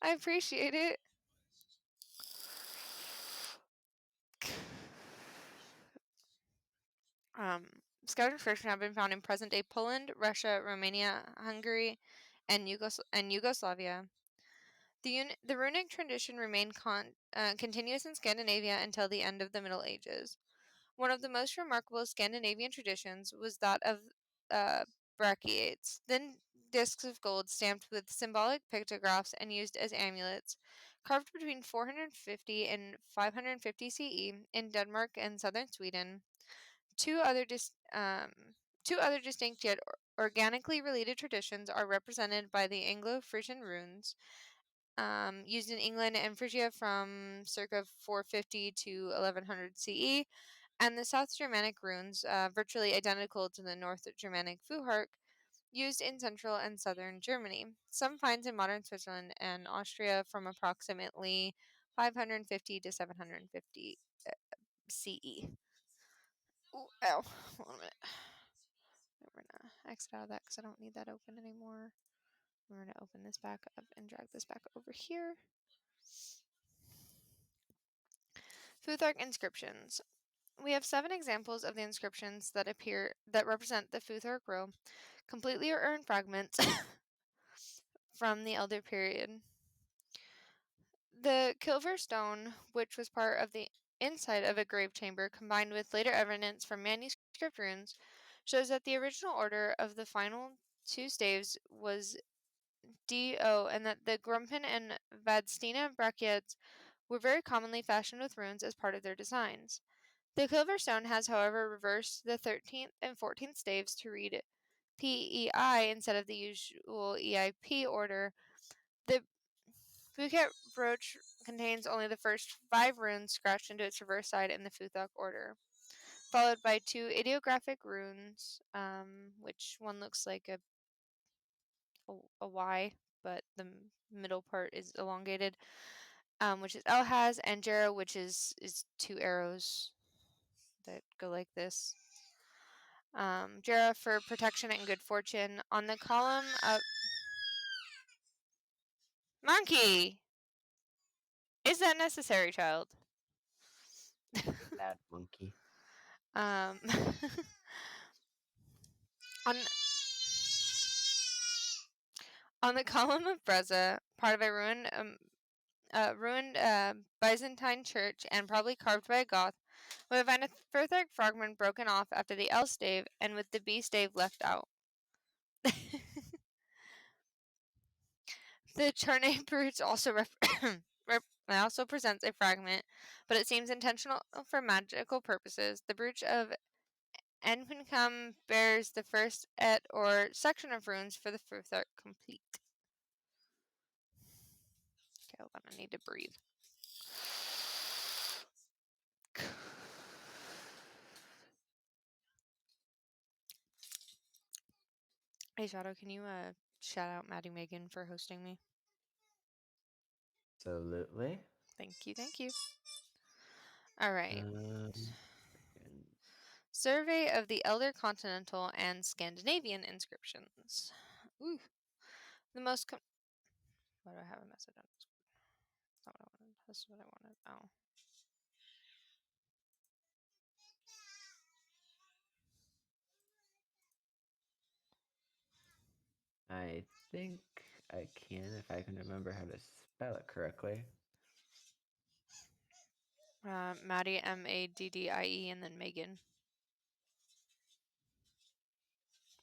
I appreciate it. Scattered inscriptions have been found in present-day Poland, Russia, Romania, Hungary, and Yugoslavia. The runic tradition remained continuous in Scandinavia until the end of the Middle Ages. One of the most remarkable Scandinavian traditions was that of brachiates, thin discs of gold stamped with symbolic pictographs and used as amulets, carved between 450 and 550 CE in Denmark and southern Sweden. Two other distinct yet organically related traditions are represented by the Anglo-Frisian runes, used in England and Frisia from circa 450 to 1100 CE, and the South Germanic runes, virtually identical to the North Germanic Fuhark, used in central and southern Germany. Some finds in modern Switzerland and Austria from approximately 550 to 750 CE. Ooh, ow. Hold on a minute. We're going to exit out of that because I don't need that open anymore. We're going to open this back up and drag this back over here. Futhark inscriptions. We have 7 examples of the inscriptions that represent the Futhark row, completely or in fragments from the Elder period. The Kilver stone, which was part of the inside of a grave chamber, combined with later evidence from manuscript runes, shows that the original order of the final 2 staves was D-O, and that the Grumpen and Vadstina brackets were very commonly fashioned with runes as part of their designs. The Kilver stone has, however, reversed the 13th and 14th staves to read PEI instead of the usual EIP order. The Phuket brooch contains only the first 5 runes scratched into its reverse side in the Futhok order, followed by 2 ideographic runes, which one looks like a Y, but the middle part is elongated, which is Elhaz, and Jera, which is 2 arrows that go like this. Jera for protection and good fortune. On the column of Monkey! Is that necessary, child? Loud monkey. on on the column of Breza, part of a ruined Byzantine church and probably carved by a Goth, we find a further fragment broken off after the L stave and with the B stave left out. The Charnay brooch also also presents a fragment, but it seems intentional for magical purposes. The brooch of Enfincum bears the first et or section of runes for the fifth art complete. Okay, hold on, I need to breathe. Hey Shadow, can you shout out Maddie Megan for hosting me? Absolutely. Thank you, thank you. All right. And Survey of the Elder Continental and Scandinavian inscriptions. Ooh. The most why do I have a message on this? That's not what I wanted. This is what I wanted. Oh. I think I can if I can remember how to spell it correctly. Maddie, Maddie, and then Megan.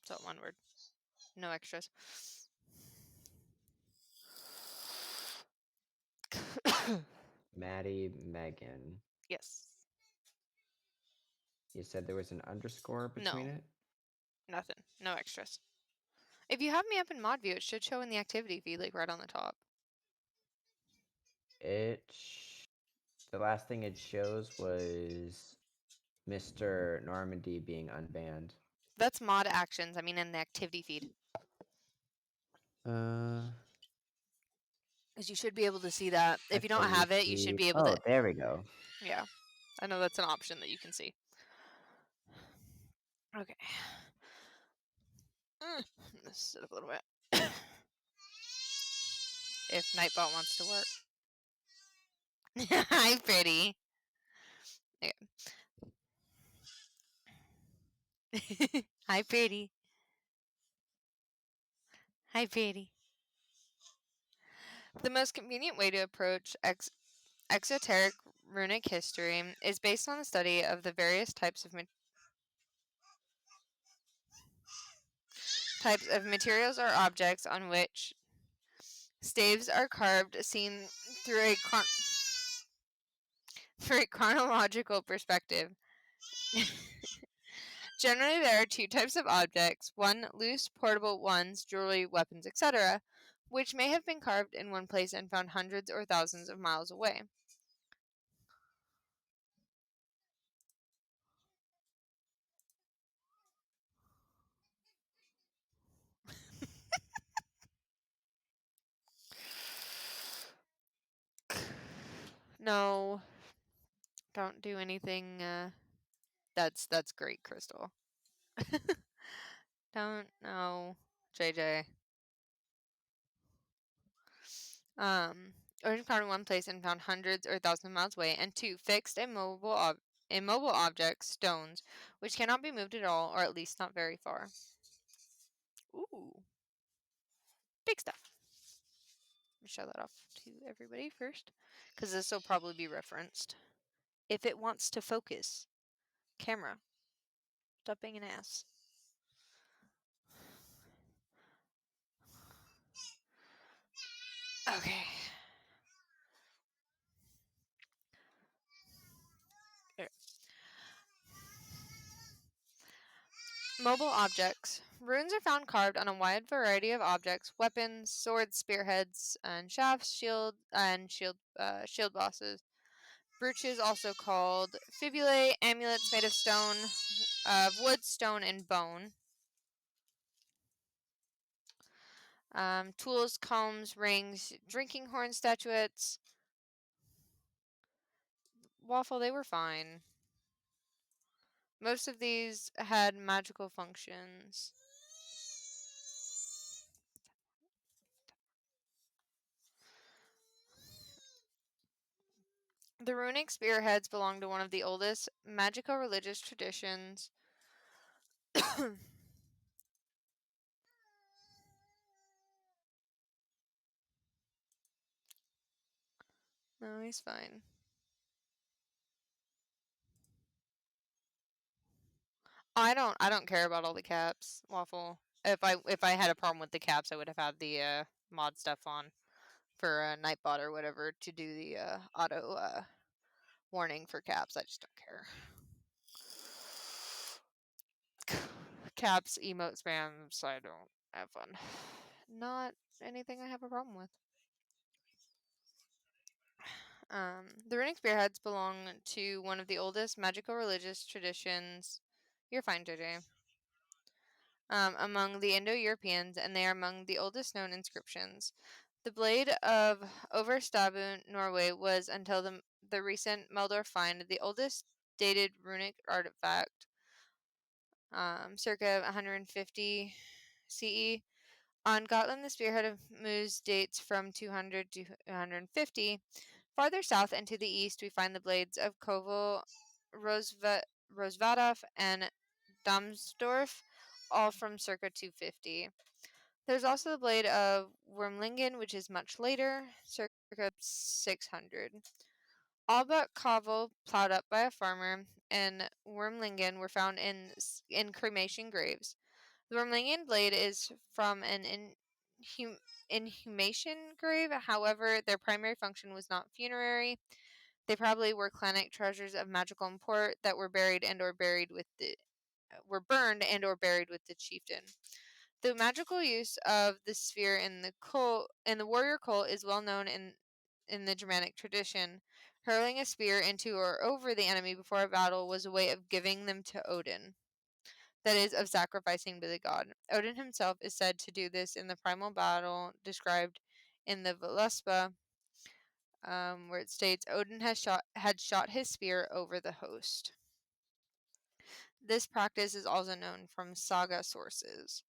So one word. No extras. Maddie Megan. Yes. You said there was an underscore between No. it? Nothing. No extras. If you have me up in mod view, it should show in the activity feed, like right on the top. The last thing it shows was Mr. Normandy being unbanned. That's mod actions. I mean, in the activity feed. Because you should be able to see that. If you don't have it, you should be able to. Oh, there we go. Yeah. I know that's an option that you can see. Okay. I'm going to sit up a little bit. If Nightbot wants to work. Hi, pretty. Okay. Hi, pretty. Hi, pretty. The most convenient way to approach exoteric runic history is based on the study of the various types of materials or objects on which staves are carved, seen through a chronological perspective. Generally, there are two types of objects: one, loose, portable ones, jewelry, weapons, etc., which may have been carved in one place and found hundreds or thousands of miles away. No, don't do anything. That's great, Crystal. Don't know, JJ. Origin found in one place and found hundreds or thousands of miles away, and two, fixed immobile objects, stones, which cannot be moved at all, or at least not very far. Ooh, big stuff. Let me show that off to everybody first, because this will probably be referenced. If it wants to focus. Camera. Stop being an ass. Okay. There. Mobile objects. Runes are found carved on a wide variety of objects: weapons, swords, spearheads, and shafts, shield bosses. Brooches, also called fibulae, amulets made of stone, wood, stone, and bone. Tools, combs, rings, drinking horn statuettes. Waffle, they were fine. Most of these had magical functions. The runic spearheads belong to one of the oldest magico-religious traditions. No, he's fine. I don't care about all the caps, Waffle. If I had a problem with the caps, I would have had the mod stuff on for Nightbot or whatever to do the auto warning for caps. I just don't care. caps, emote spams, I don't have fun. Not anything I have a problem with. The runic spearheads belong to one of the oldest magical religious traditions. You're fine, JJ. Among the Indo-Europeans, and they are among the oldest known inscriptions. The blade of Overstabu, Norway, was until the recent Meldorf find the oldest dated runic artifact, circa 150 CE. On Gotland, the spearhead of Moose dates from 200 to 150. Farther south and to the east, we find the blades of Koval, Rosvadov, and Damsdorf, all from circa 250. There's also the blade of Wormlingen, which is much later, circa 600. All but Koval, plowed up by a farmer, and Wormlingen were found in cremation graves. The Wormlingen blade is from an inhumation grave. However, their primary function was not funerary. They probably were clanic treasures of magical import that were buried and or buried with the were burned and or buried with the chieftain. The magical use of the sphere in the warrior cult is well known in the Germanic tradition. Hurling a spear into or over the enemy before a battle was a way of giving them to Odin. That is, of sacrificing to the god. Odin himself is said to do this in the primal battle described in the Voluspa, where it states Odin had shot his spear over the host. This practice is also known from saga sources.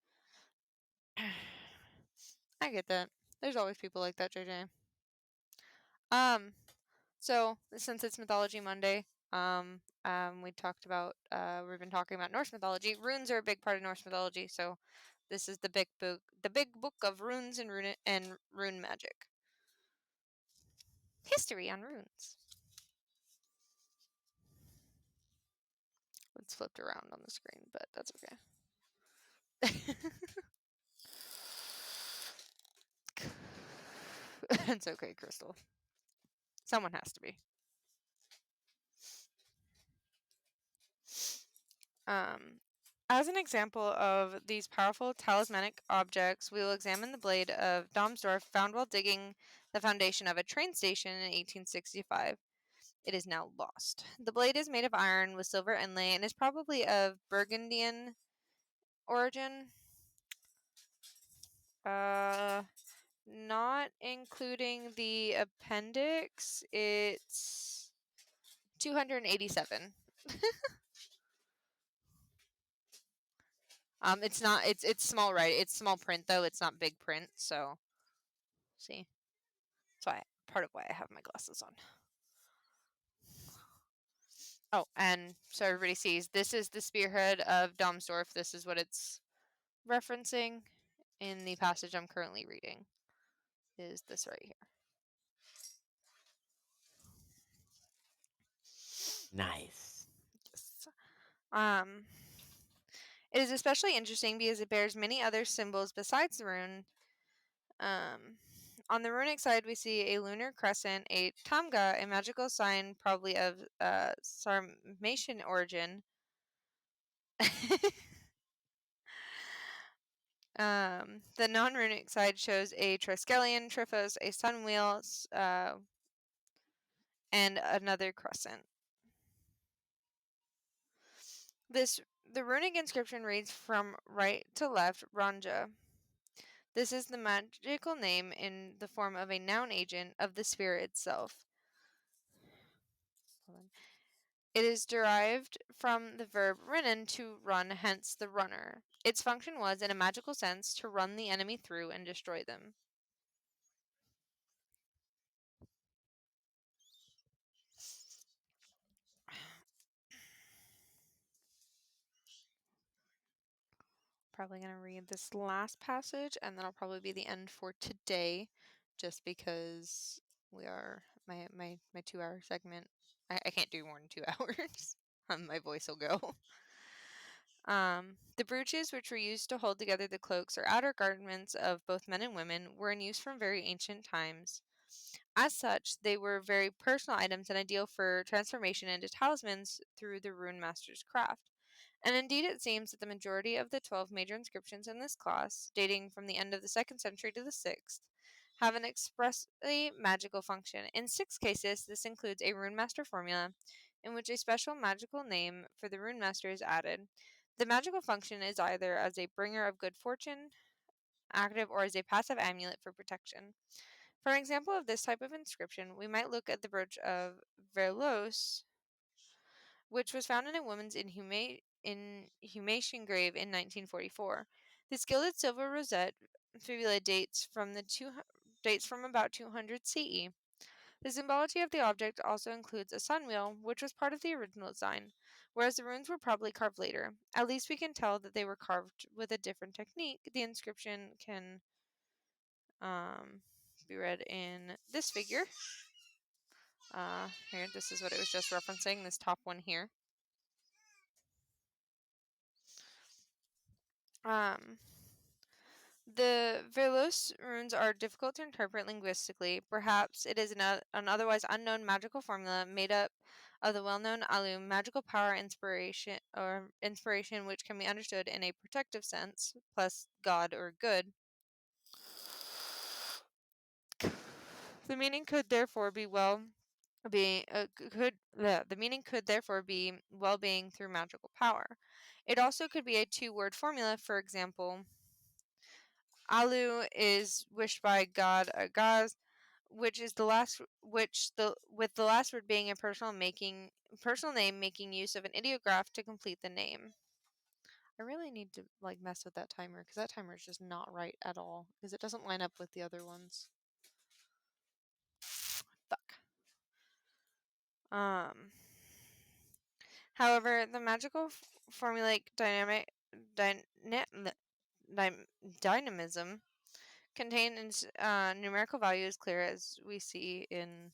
I get that. There's always people like that, JJ. So since it's Mythology Monday, we talked about we've been talking about Norse mythology. Runes are a big part of Norse mythology, so this is the big book of runes and rune magic. History on runes. It's flipped around on the screen, but that's okay. It's okay, Crystal. Someone has to be. As an example of these powerful talismanic objects, we will examine the blade of Domsdorf found while digging the foundation of a train station in 1865. It is now lost. The blade is made of iron with silver inlay and is probably of Burgundian origin. Not including the appendix, it's 287. It's not. It's small, right? It's small print though. It's not big print. So, see, that's why part of why I have my glasses on. Oh, and so everybody sees, this is the spearhead of Domsdorf. This is what it's referencing in the passage I'm currently reading. Is this right here? Nice. Yes. It is especially interesting because it bears many other symbols besides the rune. On the runic side, we see a lunar crescent, a tamga, a magical sign probably of Sarmatian origin. The non-runic side shows a triskelion, Triphos, a sun wheel, and another crescent. The runic inscription reads from right to left, Ranja. This is the magical name in the form of a noun agent of the sphere itself. It is derived from the verb rinnen, to run, hence the runner. Its function was, in a magical sense, to run the enemy through and destroy them. Probably going to read this last passage, and then I'll probably be the end for today, just because we are my 2-hour segment. I can't do more than 2 hours. My voice will go. The brooches, which were used to hold together the cloaks or outer garments of both men and women, were in use from very ancient times. As such, they were very personal items and ideal for transformation into talismans through the rune master's craft. And indeed it seems that the majority of the 12 major inscriptions in this class, dating from the end of the 2nd century to the 6th, have an expressly magical function. In 6 cases, this includes a rune master formula, in which a special magical name for the rune master is added. The magical function is either as a bringer of good fortune, active, or as a passive amulet for protection. For an example of this type of inscription, we might look at the brooch of Verlos, which was found in a woman's inhumation grave in 1944. This gilded silver rosette fibula dates from about 200 CE. The symbology of the object also includes a sun wheel, which was part of the original design, whereas the runes were probably carved later. At least we can tell that they were carved with a different technique. The inscription can be read in this figure. Here, this is what it was just referencing, this top one here. The Verlos runes are difficult to interpret linguistically. Perhaps it is an otherwise unknown magical formula made up of the well-known alum, magical power, inspiration, which can be understood in a protective sense, plus God or good. The meaning could therefore be the meaning could therefore be well-being through magical power. It also could be a two-word formula. For example, Alu is wished by God Agaz, which is the last with the last word being a personal name making use of an ideograph to complete the name. I really need to mess with that timer because that timer is just not right at all because it doesn't line up with the other ones. Fuck. However, the magical formulaic dynamism contained in numerical value is clear, as we see in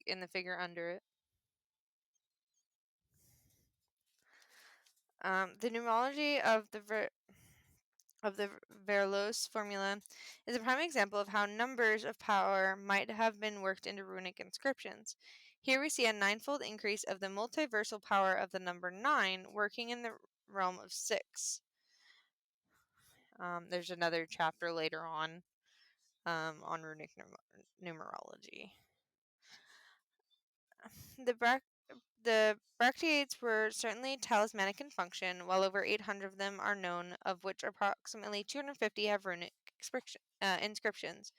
in the figure under it. The numerology of the Verlos formula is a prime example of how numbers of power might have been worked into runic inscriptions. Here we see a ninefold increase of the multiversal power of the number 9 working in the realm of 6. There's another chapter later on runic numerology. The bracteates were certainly talismanic in function, while over 800 of them are known, of which approximately 250 have runic inscriptions.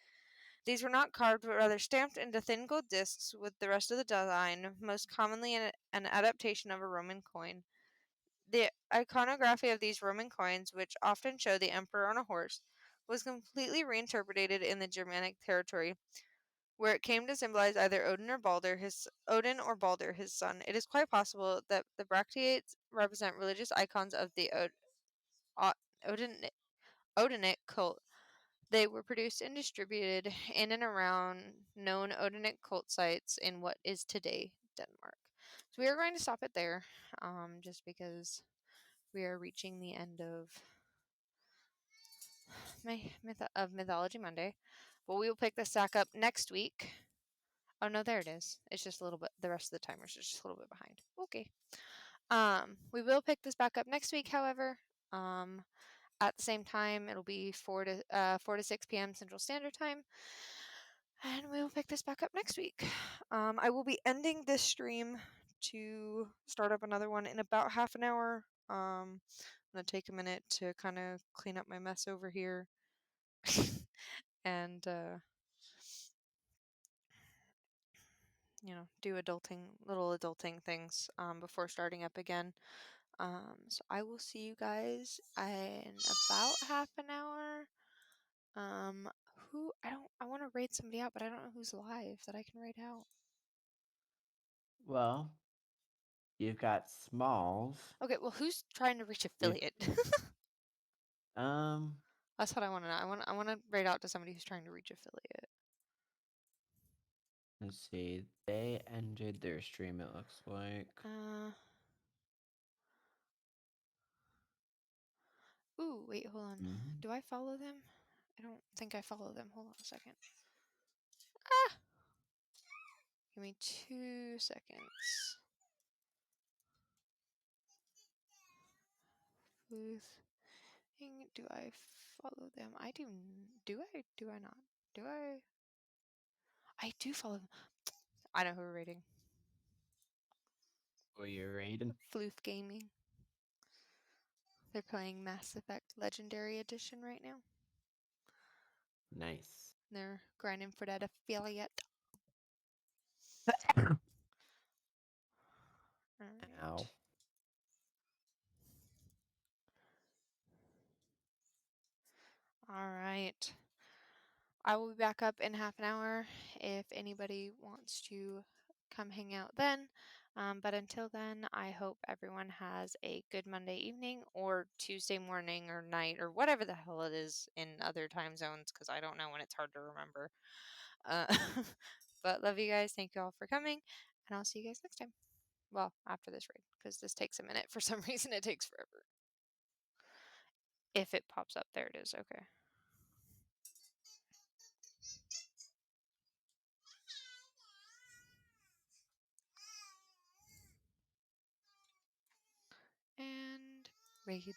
These were not carved, but rather stamped into thin gold discs with the rest of the design, most commonly an adaptation of a Roman coin. The iconography of these Roman coins, which often show the emperor on a horse, was completely reinterpreted in the Germanic territory, where it came to symbolize either Odin or Balder, his son. It is quite possible that the bracteates represent religious icons of the Odinic cult. They were produced and distributed in and around known Odinic cult sites in what is today Denmark. So we are going to stop it there, just because we are reaching the end of Mythology Monday. But we will pick this back up next week. Oh no, there it is. It's just a little bit. The rest of the timers is just a little bit behind. Okay. We will pick this back up next week. However, at the same time, it'll be 4 to 6 p.m. Central Standard Time, and we will pick this back up next week. I will be ending this stream to start up another one in about half an hour. I'm gonna take a minute to kind of clean up my mess over here, and do little adulting things before starting up again. So I will see you guys in about half an hour. I want to raid somebody out, but I don't know who's live that I can raid out. Well, you've got Smalls. Okay, well, who's trying to reach affiliate? That's what I want to know. I want to raid out to somebody who's trying to reach affiliate. Let's see. They ended their stream, it looks like. Ooh, wait, hold on. Mm-hmm. Do I follow them? I don't think I follow them. Hold on a second. Ah! Give me 2 seconds. sleuth. Do I follow them? I do. Do I? Do I not? Do I? I do follow them. I know who we're rating. Who are you raiding? Floof Gaming. They're playing Mass Effect Legendary Edition right now. Nice. They're grinding for that affiliate. Ow. All right. I will be back up in half an hour if anybody wants to come hang out then. But until then, I hope everyone has a good Monday evening or Tuesday morning or night or whatever the hell it is in other time zones because I don't know when it's hard to remember. But love you guys. Thank you all for coming. And I'll see you guys next time. Well, after this raid because this takes a minute. For some reason, it takes forever. If it pops up, there it is. Okay. And raid.